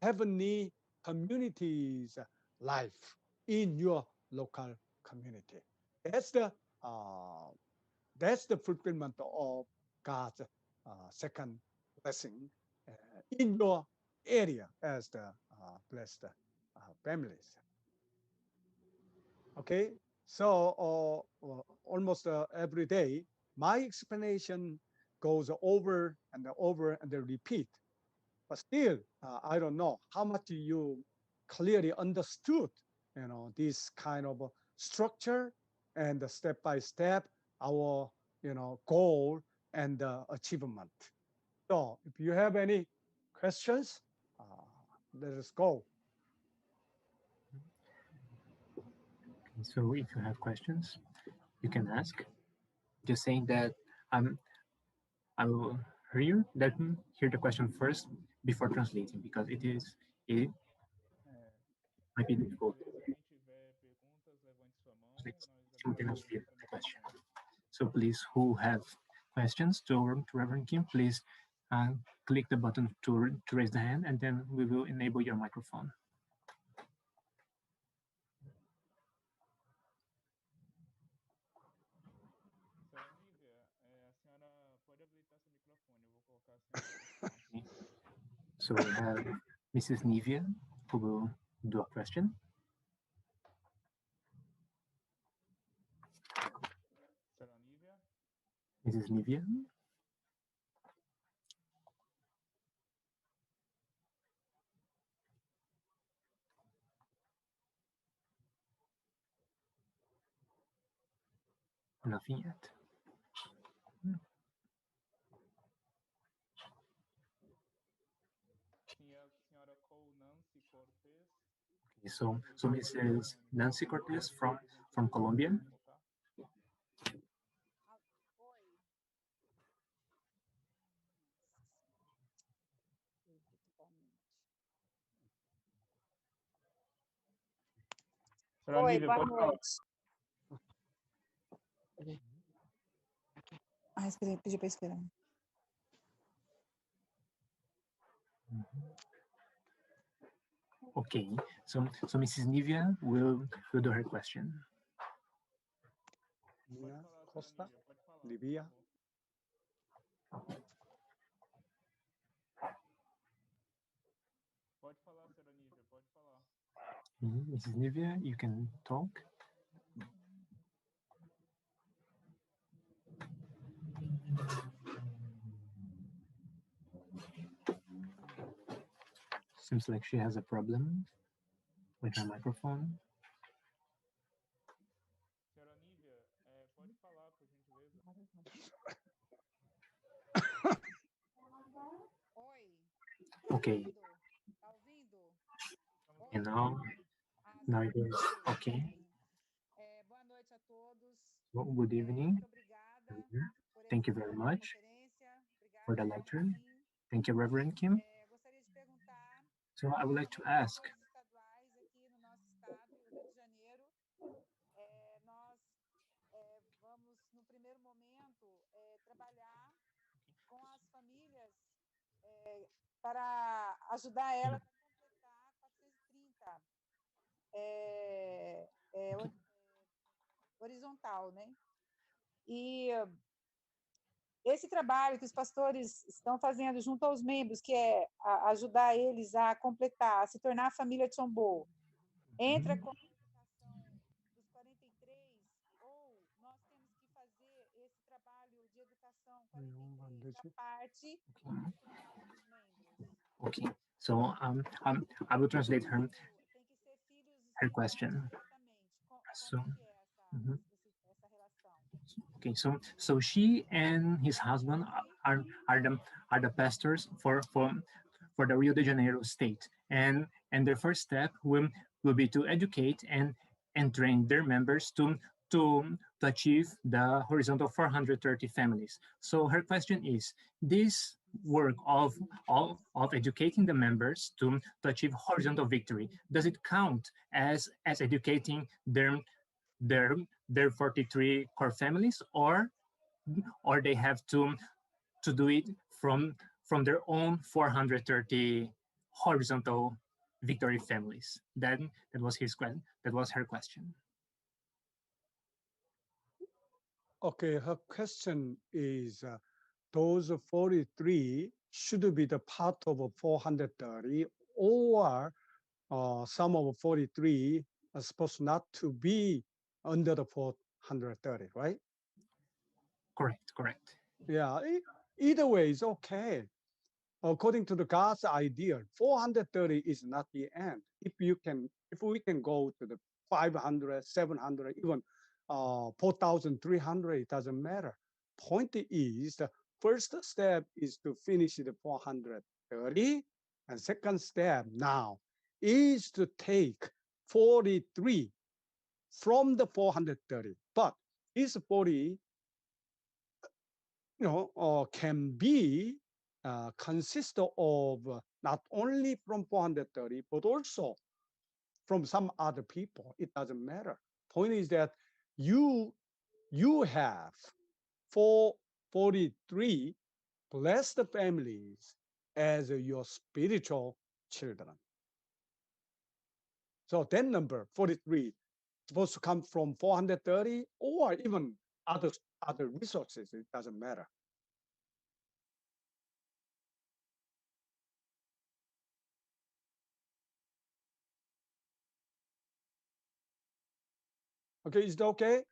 heavenly communities life in your local community. That's the fulfillment of God's second blessing in your area as the blessed families. Okay, so almost every day, my explanation goes over and over and then repeat. But still, I don't know how much you clearly understood, this kind of structure and the step by step, our, goal and achievement. So if you have any questions, let us go. So if you have questions, you can ask. Just saying that I will let me hear the question first before translating, because it might be difficult Beleza, quem tiver perguntas, levante sua mão. to Nós simultaneously agradecemos the question. So please, who have questions to Reverend Kim, please click the button to raise the hand, and then we will enable your microphone. Senhora Nívia, a senhora pode habilitar seu microfone. Eu vou colocar a senhora. So we have Mrs. Nivia, who will do a question. Senhora Nívia. Mrs. Nivia. Nothing yet. Okay, so Mrs. Nancy Cortez from Colombia. Oi, boa noite. Pedi para esperar. Okay, so Mrs. Nivia will do her question. Nina Costa, Libya. Pode falar, senhora Nívia, pode falar. Mrs. Nivea, you can talk. Seems like she has a problem with her microphone. Senhora Nívia, pode falar, por gentileza? Oi. Okay. Tá ouvindo? You know, now it is okay. Boa noite a todos. Well, good evening. Muito obrigada por Thank you essa very much conferência. Obrigada, for the Reverend lecture. Kim. Thank you, Reverend Kim. Gostaria de perguntar So I would like to ask, estaduais aqui no nosso estado, o Rio de Janeiro. Nós vamos, no primeiro momento, trabalhar com as famílias para ajudar elas a completar 430 horizontal, né? E esse trabalho que os pastores estão fazendo junto aos membros, que é ajudar eles a completar, a se tornar a família Tchombo, entra com a educação dos 43, ou nós temos que fazer esse trabalho de educação 43 da parte natural dos membros. okay, so I will translate her Tem que ser filhos question. diretamente. So, Como que é essa relação? okay, so she and his husband are the pastors for the Rio de Janeiro state, and their first step will be to educate and train their members to achieve the horizontal 430 families. So her question is, this work of educating the members to achieve horizontal victory, does it count as educating their 43 core families, or they have to do it from their own 430 horizontal victory families? That was his question. That was her question. Okay, her question is those 43 should be the part of 430, or some of 43 are supposed not to be under the 430, right? Correct. Yeah, either way is okay. According to the God's idea, 430 is not the end. If we can go to the 500, 700, even 4,300, it doesn't matter. Point is, the first step is to finish the 430, and second step now is to take 43 from the 430. But this 40, can be consist of not only from 430, but also from some other people. It doesn't matter. Point is that you have 443 blessed families as your spiritual children. So that number 43 supposed to come from 430 or even other resources. It doesn't matter. Okay, is that okay?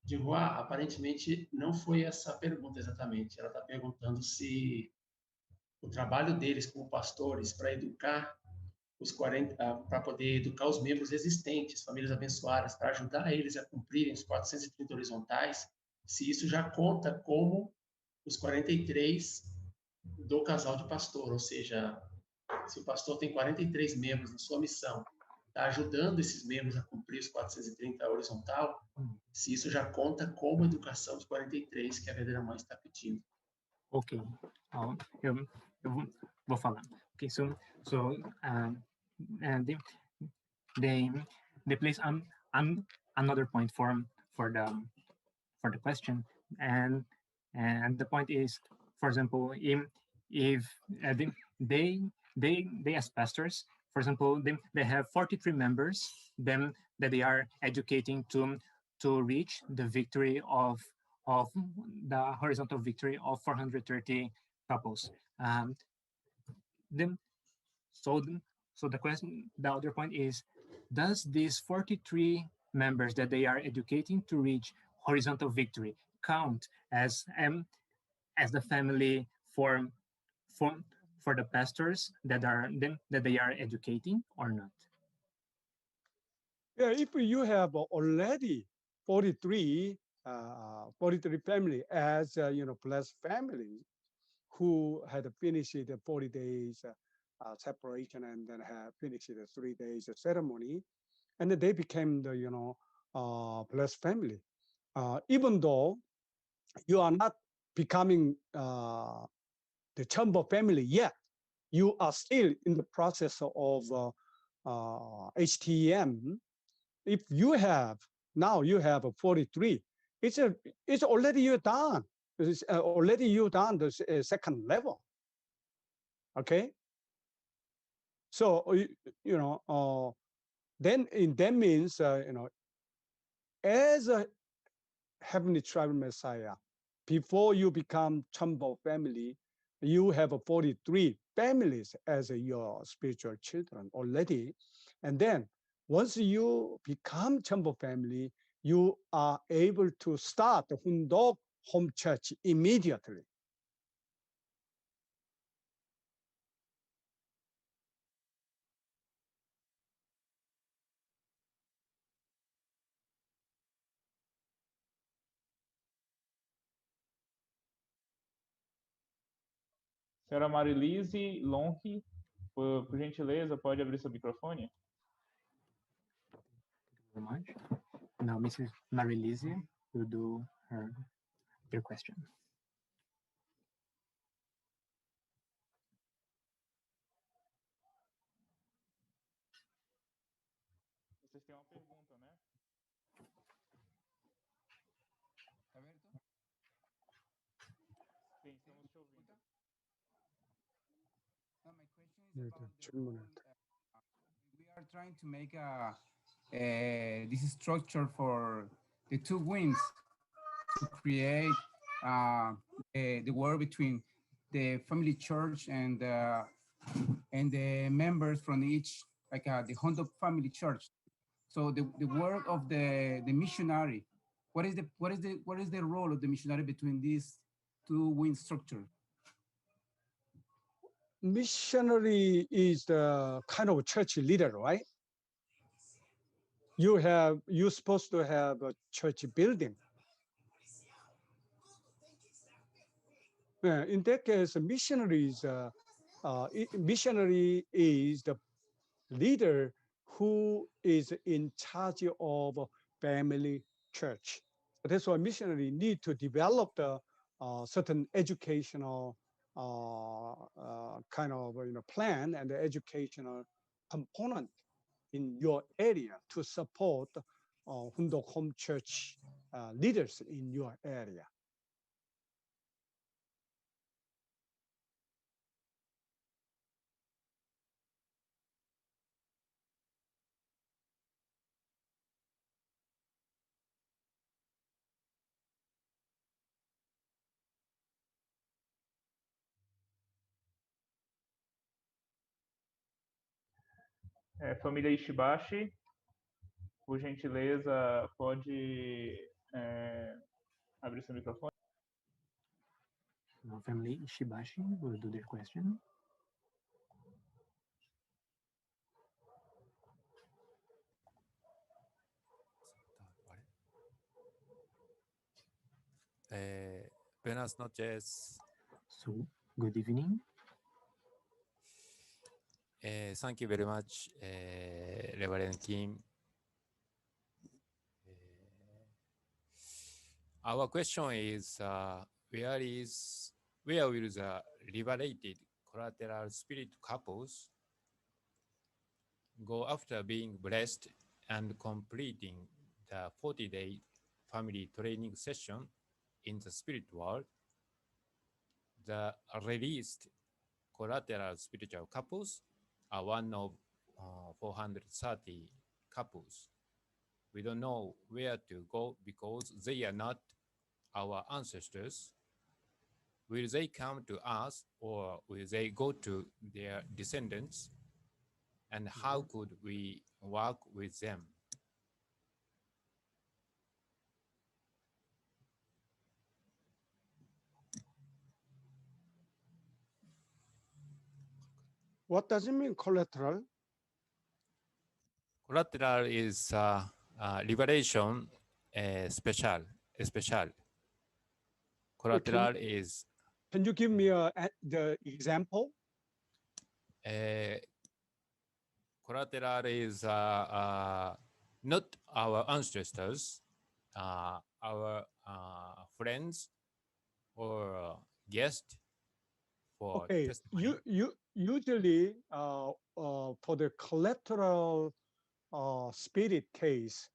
Digo, aparentemente não foi essa a pergunta exatamente. Ela está perguntando se o trabalho deles como pastores para educar os 40, para poder educar os membros existentes, famílias abençoadas, para ajudar eles a cumprirem os 430 horizontais, se isso já conta como os 43 do casal de pastor, ou seja, se o pastor tem 43 membros na sua missão, está ajudando esses membros a cumprir os 430 horizontal, se isso já conta como educação dos 43 que a verdadeira mãe está pedindo. Ok, eu vou falar. Okay, so and they place another point for the question, and the point is, for example, if they as pastors, for example, they have 43 members, then that they are educating to reach the victory of the horizontal victory of 430 couples. Then, so, so the question, the other point is, does these 43 members that they are educating to reach horizontal victory count as the family for for the pastors that they are educating or not? Yeah, if you have already 43, 43 family as blessed families who had finished the 40 days separation and then have finished the 3 days ceremony, and then they became the blessed family. Even though you are not becoming the Chamber family yet, you are still in the process of HTM. If you have now you have a 43, it's already you're done. It's already you done the second level. Okay. So then that means as a heavenly tribal Messiah, before you become Chambo family, you have 43 families as your spiritual children already. And then once you become Chambo family, you are able to start the Hundok home church immediately. Senhora Marilise Lonque, por gentileza, pode abrir seu microfone? Thank you very much. Now Mrs. Marilise will do her question. Vocês têm uma pergunta, né? Sim, estamos te ouvindo. No, my question is about the role, we are trying to make this structure for the two wings to create the war between the family church and the members from each, like the Hondo family church. So the work of the missionary, what is the role of the missionary between these two wing structure? Missionary is the kind of church leader, right? You're supposed to have a church building. In that case, missionary is the leader who is in charge of family church. That's why missionary need to develop the certain educational kind of plan and the educational component in your area to support Hundok Home Church leaders in your area. Família Ishibashi, por gentileza, pode abrir seu microfone? Now family Shibashi will do their question. Buenas noches. So, good evening. Thank you very much, Reverend Kim. Our question is, where will the liberated collateral spirit couples go after being blessed and completing the 40-day family training session in the spirit world? The released collateral spiritual couples are one of 430 couples. We don't know where to go because they are not our ancestors. Will they come to us or will they go to their descendants? And how could we work with them? What does it mean, collateral? Collateral is liberation special. Special. Collateral is. Can you give me the example? Collateral is not our ancestors, our friends or guests for Okay, testimony. you usually for the collateral spirit case,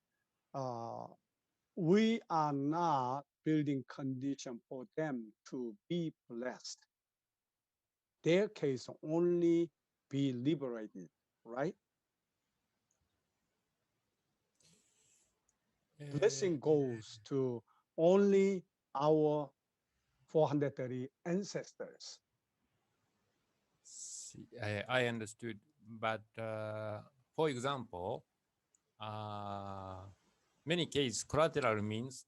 we are not building condition for them to be blessed. Their case only be liberated, right? Blessing goes to only our 430 ancestors. I understood, but for example, many cases collateral means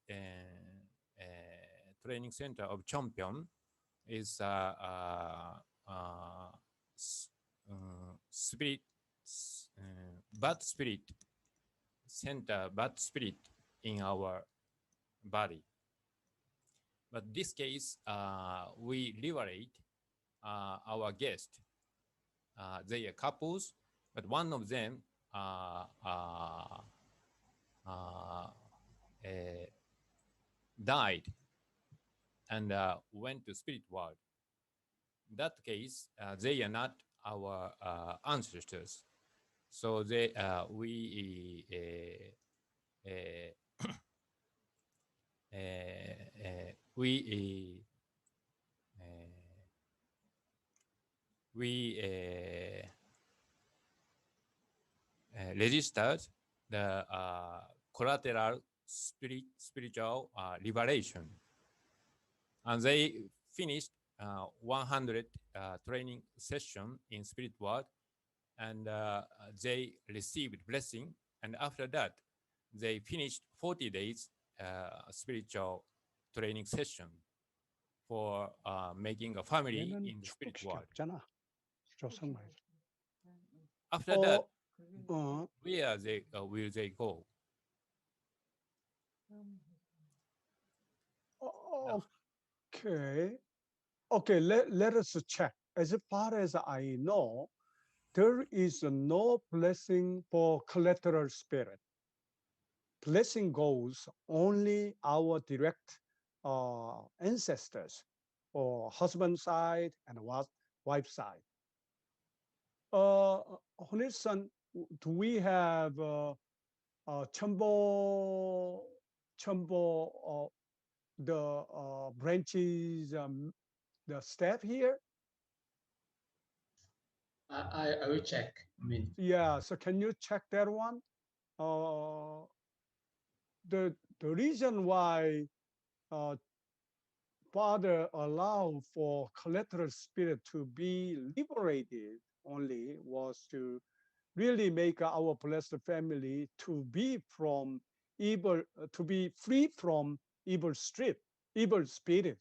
training center of champion is spirit, bad spirit center, bad spirit in our body. But this case, we liberate our guest. They are couples, but one of them died and went to spirit world. In that case, they are not our ancestors. So they we we registered the collateral spiritual liberation, and they finished 100 training session in spirit world, and they received blessing, and after that they finished 40 days spiritual training session for making a family in the spirit world. After that, where they will they go? Okay, let us check. As far as I know, there is no blessing for collateral spirit. Blessing goes only our direct ancestors, or husband side and wife side. Honest-san, do we have Chombo, the branches, the staff here? I will check. I mean, Yeah, so can you check that one? The reason why Father allowed for collateral spirit to be liberated only was to really make our blessed family to be from evil, to be free from evil spirit,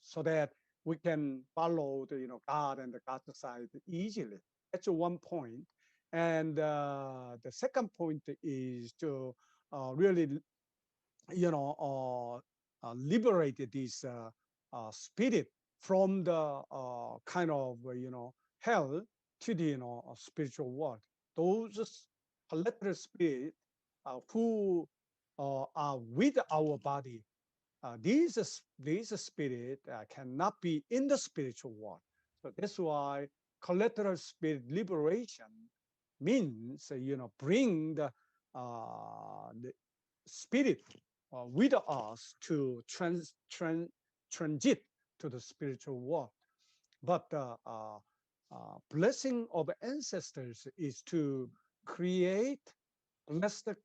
so that we can follow the God and the God's side easily. That's one point. And the second point is to really liberate this spirit from the kind of hell to the spiritual world. Those collateral spirit who are with our body, these spirit cannot be in the spiritual world. So that's why collateral spirit liberation means bring the spirit with us to transit to the spiritual world. But the blessing of ancestors is to create blessed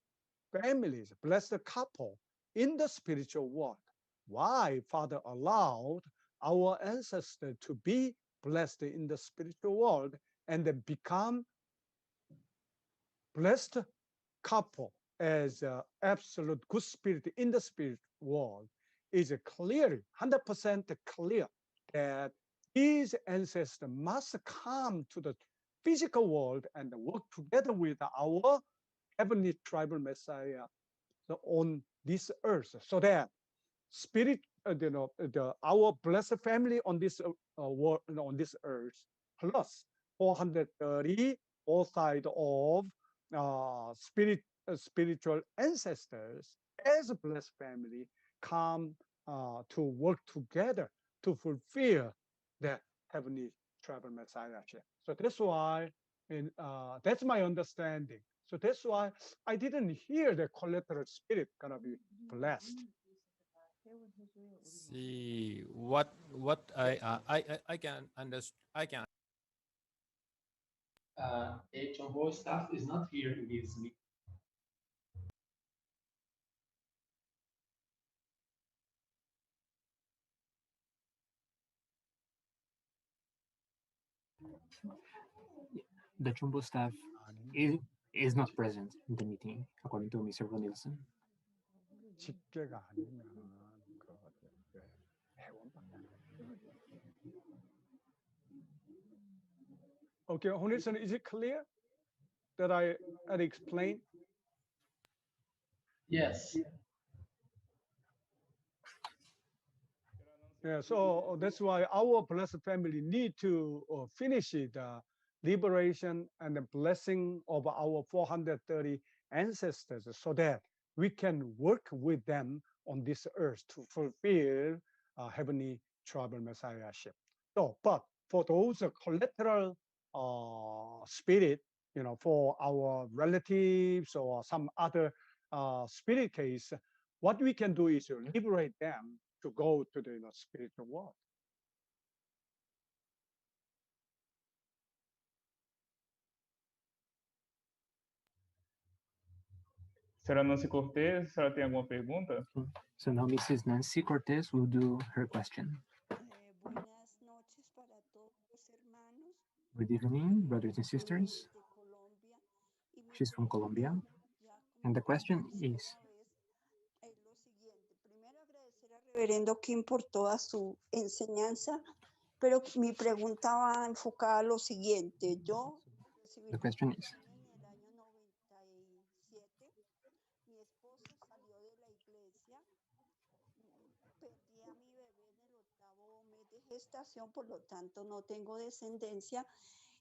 families, blessed couple in the spiritual world. Why Father allowed our ancestors to be blessed in the spiritual world and then become blessed couple as absolute good spirit in the spirit world is clearly 100% clear that these ancestors must come to the physical world and work together with our heavenly tribal Messiah on this earth, so that spirit, our blessed family on this world, on this earth, plus 430 all side of spiritual ancestors as a blessed family come to work together to fulfill the heavenly tribal messiahship. So that's why, and that's my understanding. So that's why I didn't hear the collateral spirit gonna be blessed. See what I can understand. I can. HMO staff is not here in this meeting. The Chumbo staff is not present in the meeting, according to Mr. Von Nielsen. 직계가 아니면 Okay, Honison, is it clear that I had explained? Yes. Yeah, so that's why our blessed family need to finish the liberation and the blessing of our 430 ancestors so that we can work with them on this earth to fulfill heavenly tribal messiahship. So, but for those collateral spirit, for our relatives or some other spirit case, what we can do is to liberate them to go to the spiritual world. Senhora Nancy Cortez, a senhora tem alguma pergunta? So now Mrs. Nancy Cortez will do her question. Buenas noches para todos los hermanos. Good evening, brothers and sisters. De Colombia. Y mi She's from Colombia. ya como And the question tercera is, vez, lo siguiente. Primero agradecer al reverendo Kim por toda su enseñanza, pero mi pregunta va enfocada a lo siguiente. Yo recibí the question is, en el año 97. Mi esposo salió de la iglesia. Perdí a mi bebé en el 8º mes de gestación, por lo tanto no tengo descendencia.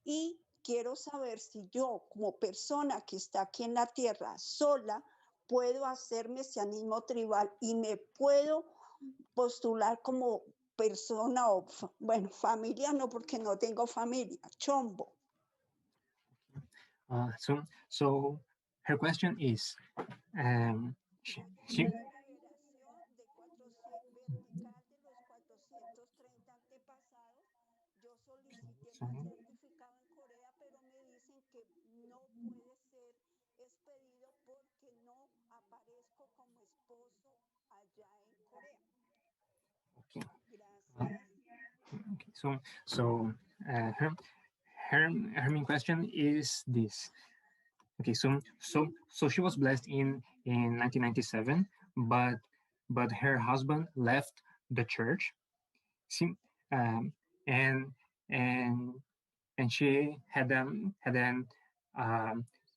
Y quiero saber si yo, como persona que está aquí en la tierra sola, puedo hacer mesianismo tribal y me puedo postular como persona o, bueno, familia no, porque no tengo familia, chombo. So her question is, she, Liberación de 400, vertical de los 430 antepasados. Yo solicité mi certificado en Corea, pero me dicen que no puede ser expedido porque no aparezco como esposo allá en Corea. okay. Gracias. Okay, her main question is this. Okay, so she was blessed in 1997, but her husband left the church, and and and she had an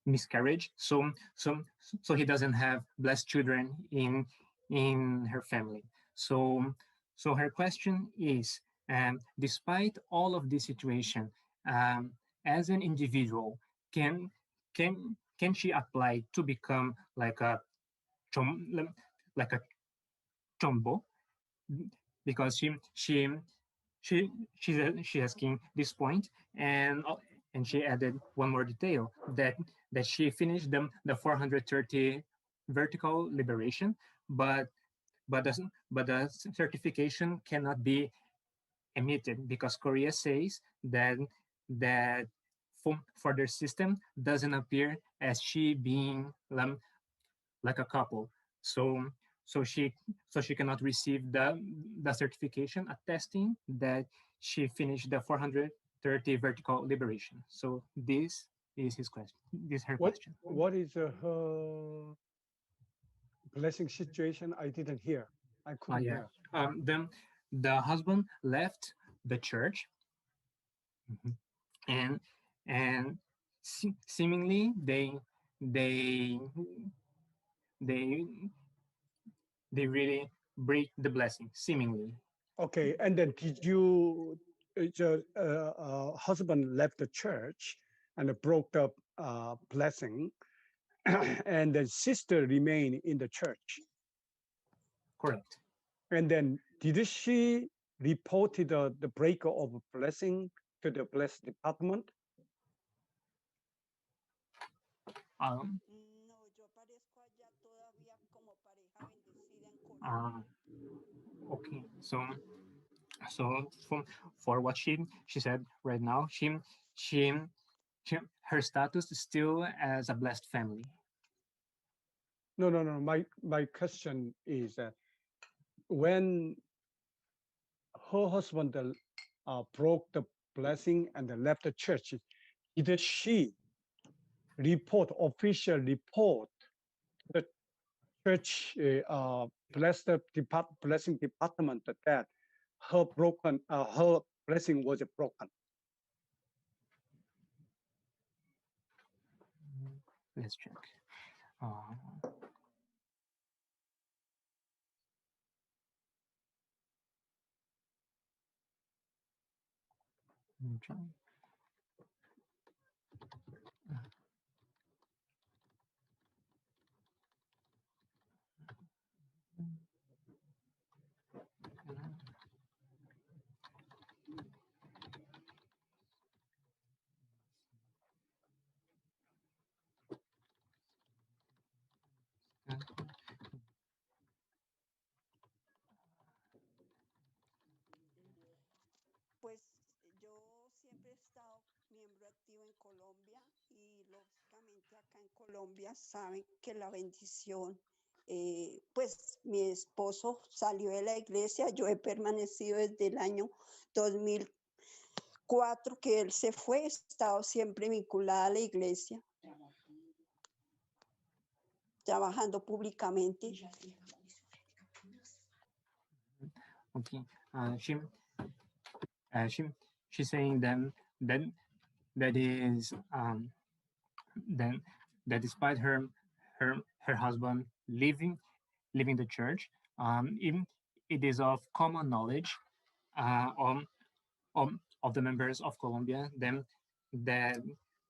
miscarriage. So he doesn't have blessed children in her family. So her question is, despite all of this situation, as an individual, can can she apply to become like a like a chombo? Because she's asking this point, and she added one more detail, that she finished the 430 vertical liberation, but the certification cannot be emitted because Korea says that for their system doesn't appear as she being like a couple. So so she so she cannot receive the certification attesting that she finished the 430 vertical liberation. So this is his question. This is her question. What is her blessing situation? I didn't hear. I couldn't Yeah. hear. Then the husband left the church, and and seemingly they they they really break the blessing. Seemingly, Okay, and then did you, your husband left the church and broke up blessing, and the sister remained in the church. correct. And then did she reported the break of blessing to the blessed department? Um, No, yo aparezco allá todavía como pareja bendecida en Colombia. okay, so for what she said right now, she, she her status is still as a blessed family. No, no, no. My question is when her husband broke the blessing and left the church, did she report official report the church blessing department that her blessing was broken? Let's check. Let me try. Pues yo siempre he estado miembro activo en Colombia y lógicamente acá en Colombia saben que la bendición, pues mi esposo salió de la iglesia, yo he permanecido desde el año 2004 que él se fue, he estado siempre vinculada a la iglesia, trabajando públicamente. Okay, she she's saying that that is then that despite her husband leaving the church, even it is of common knowledge of the members of Colombia then that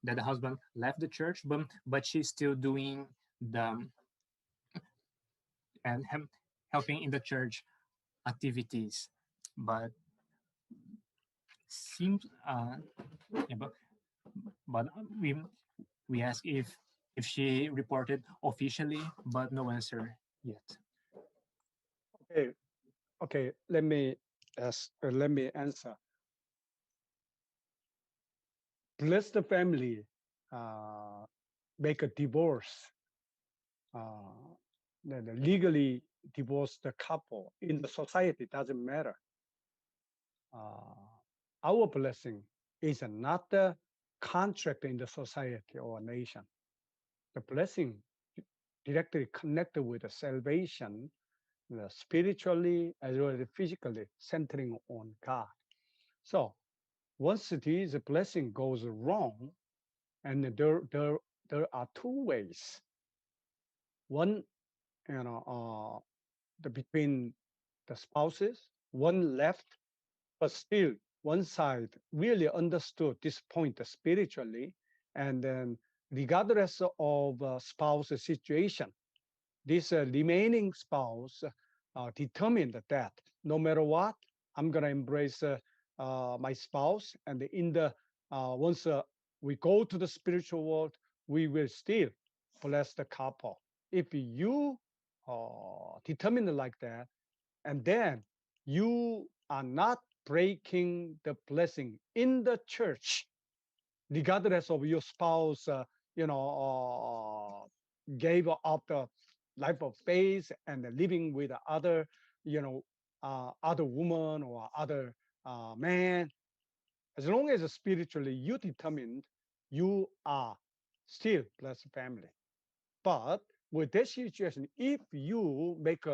that the husband left the church, but she's still doing the and helping in the church activities, but seems yeah, but we ask if she reported officially, but no answer yet. Okay, okay. Let me answer. Blessed family make a divorce, legally divorce the couple in the society, doesn't matter. Our blessing is not the contract in the society or nation. The blessing directly connected with the salvation, spiritually as well as physically, centering on God. So once this blessing goes wrong, and there are two ways. One, between the spouses, one left, but still one side really understood this point spiritually, and then regardless of spouse situation, this remaining spouse determined that no matter what, I'm gonna embrace my spouse, and in the once we go to the spiritual world, we will still bless the couple. If you determine like that, and then you are not breaking the blessing in the church, regardless of your spouse, gave up life of faith and living with other, other woman or other man. As long as spiritually you determined, you are still blessed family. But with that situation, if you make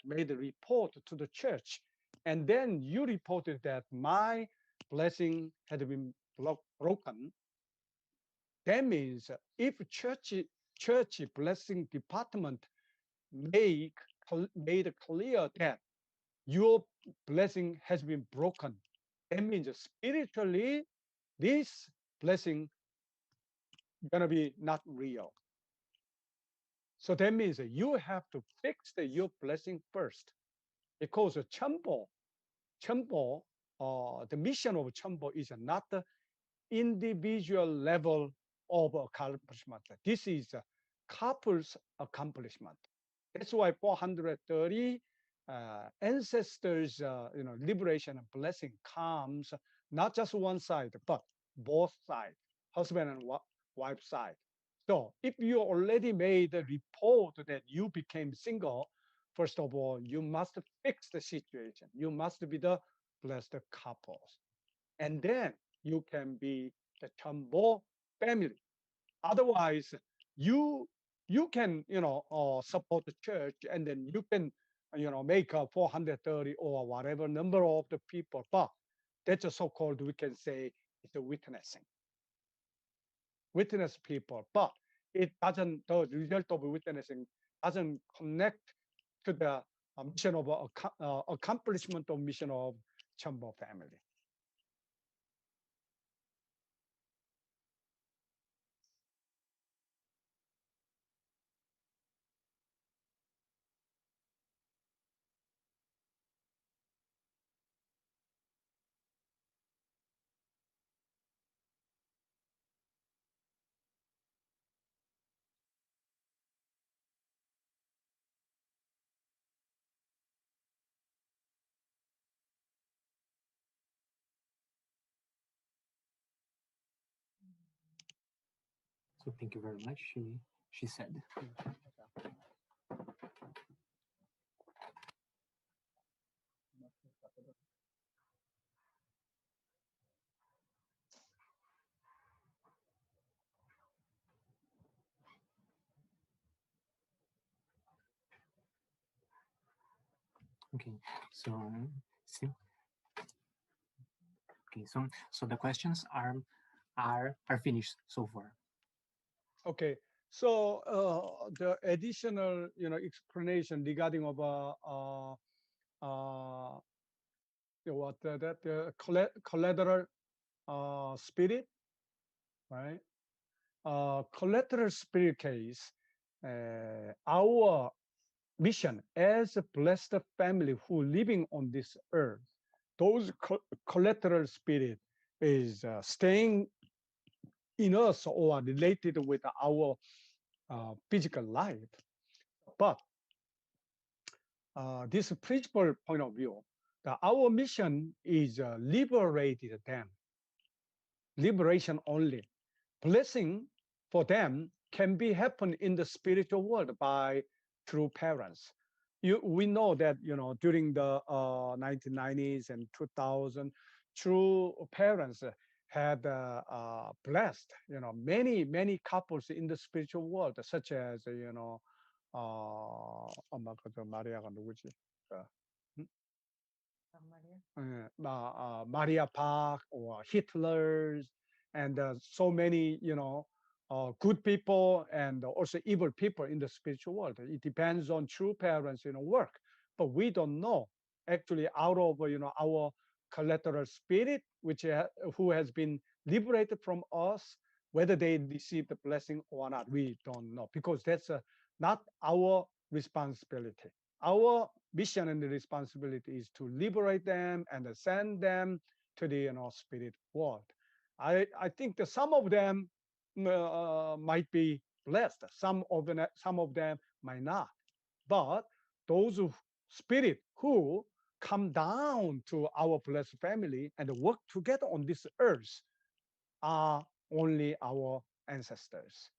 made a report to the church, and then you reported that my blessing had been broken, that means if church blessing department make made clear that your blessing has been broken, that means spiritually this blessing gonna be not real. So that means you have to fix your blessing first, because Chambo, the mission of Chambo is not the individual level of accomplishment. This is a couple's accomplishment. That's why 430 ancestors, liberation and blessing comes not just one side, but both sides, husband and wife side. So if you already made a report that you became single, first of all, you must fix the situation. You must be the blessed couples. And then you can be the Chambo family. Otherwise, you you can support the church, and then you can make a 430 or whatever number of the people, but that's a so-called, we can say, it's a witness people, but it doesn't, the result of witnessing doesn't connect to the mission of accomplishment of mission of Chambo family. So thank you very much, she said. Okay, so so the questions are finished so far. Okay, so the additional explanation regarding about what that collateral spirit, right? Collateral spirit case, our mission as a blessed family who living on this earth, those collateral spirit is staying in us or related with our physical life. But this principal point of view, our mission is liberated them, liberation only. Blessing for them can be happen in the spiritual world by through parents. We know that during the 1990s and 2000, true parents had blessed many couples in the spiritual world, such as 엄마 그 마리아가 누구지? Maria Park or Hitler's, and so many, good people and also evil people in the spiritual world. It depends on true parents, work. But we don't know actually out of, our collateral spirit, who has been liberated from us, whether they receive the blessing or not, we don't know, because that's not our responsibility. Our mission and the responsibility is to liberate them and send them to the spirit world. I think that some of them might be blessed, some of them might not. But those spirit who come down to our blessed family and work together on this earth are only our ancestors.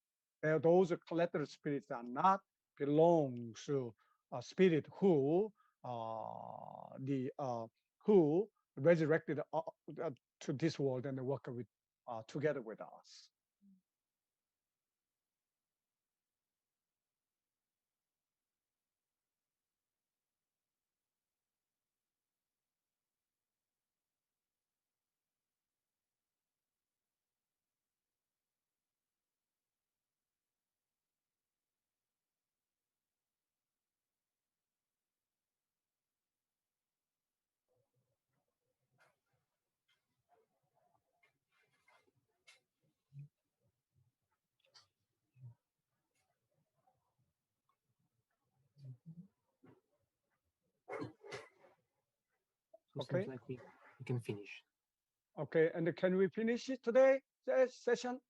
Those collateral spirits are not belongs to a spirit who who resurrected to this world and work with together with us. So Okay. seems like we can finish. Okay, and can we finish it today session?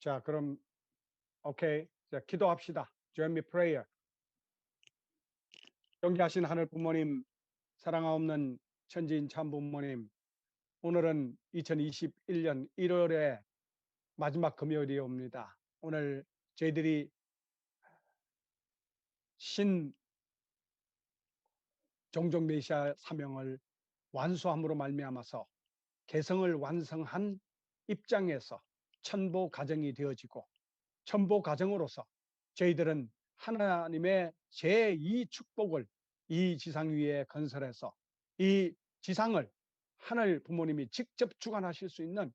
자, 그럼 오케이. 자, 기도합시다. Join me prayer. 존귀하신 하늘 부모님, 사랑하옵는 천지인 참 부모님, 오늘은 2021년 1월의 마지막 금요일이옵니다. 오늘 저희들이 신 종종 메시아 사명을 완수함으로 말미암아서 개성을 완성한 입장에서 천보 가정이 되어지고 천보 가정으로서 저희들은 하나님의 제2 축복을 이 지상 위에 건설해서 이 지상을 하늘 부모님이 직접 주관하실 수 있는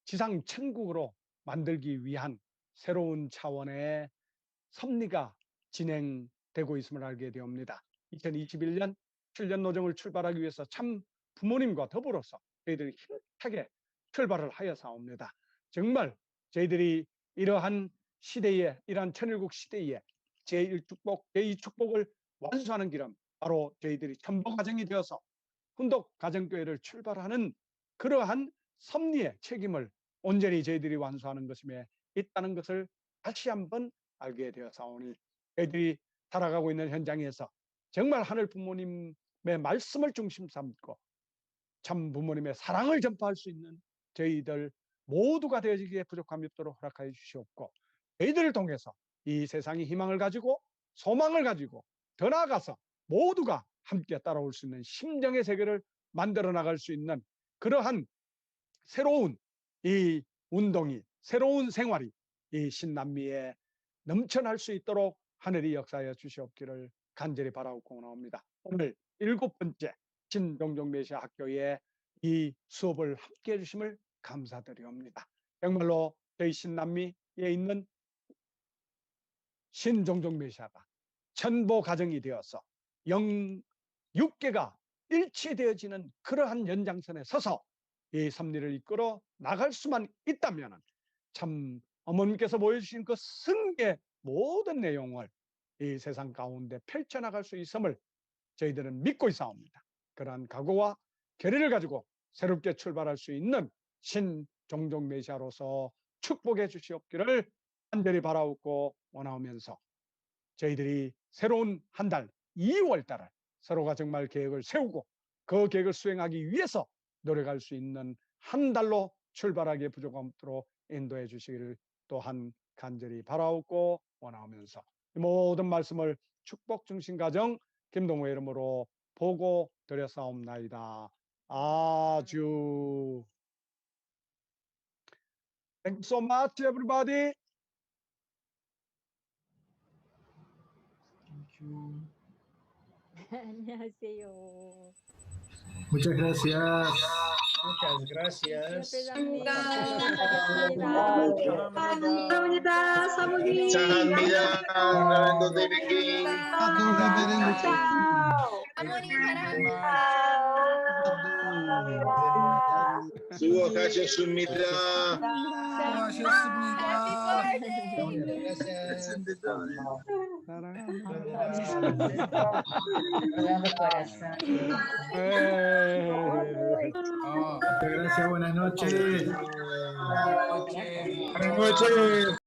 지상 천국으로 만들기 위한 새로운 차원의 섭리가 진행되고 있음을 알게 되옵니다. 2021년 7년 노정을 출발하기 위해서 참 부모님과 더불어서 저희들이 힘차게 출발을 하여사옵니다. 정말 저희들이 이러한 시대에, 이러한 천일국 시대에 제1축복, 제2축복을 완수하는 길은 바로 저희들이 천보가정이 되어서 훈독 가정교회를 출발하는 그러한 섭리의 책임을 온전히 저희들이 완수하는 것임에 있다는 것을 다시 한번 알게 되어사오니 저희들이 살아가고 있는 현장에서 정말 하늘 부모님의 말씀을 중심 삼고 참 부모님의 사랑을 전파할 수 있는 저희들 모두가 되어지기에 부족함이 없도록 허락하여 주시옵고 저희들을 통해서 이 세상이 희망을 가지고 소망을 가지고 더 나아가서 모두가 함께 따라올 수 있는 심정의 세계를 만들어 나갈 수 있는 그러한 새로운 이 운동이, 새로운 생활이 이 신남미에 넘쳐날 수 있도록 하늘이 역사하여 주시옵기를 간절히 바라고 나옵니다. 오늘 7번째 신종종 메시아 학교의 이 수업을 함께 해주심을 감사드리옵니다. 정말로 저희 신남미에 있는 신종종 메시아가 천보 가정이 되어서 육계가 일치되어지는 그러한 연장선에 서서 이 섭리를 이끌어 나갈 수만 있다면 참 어머님께서 보여주신 그 승리의 모든 내용을 이 세상 가운데 펼쳐나갈 수 있음을 저희들은 믿고 있사옵니다. 그러한 각오와 결의를 가지고 새롭게 출발할 수 있는 신종종 메시아로서 축복해 주시옵기를 간절히 바라옵고 원하오면서 저희들이 새로운 한 달 2월 달을 서로가 정말 계획을 세우고 그 계획을 수행하기 위해서 노력할 수 있는 한 달로 출발하기에 부족함 없도록 인도해 주시기를 또한 간절히 바라옵고 원하오면서 모든 말씀을 축복 중심 가정 김동호의 이름으로 보고 드렸사옵나이다. 아주 Thank you so much, everybody. Thank you. 안녕하세요. Muchas gracias. Muchas gracias. 감사합니다. 사모님. 감사합니다. 나란도 드리기. 수고하셨습니다. Muchas gracias, buenas noches. Buenas noches.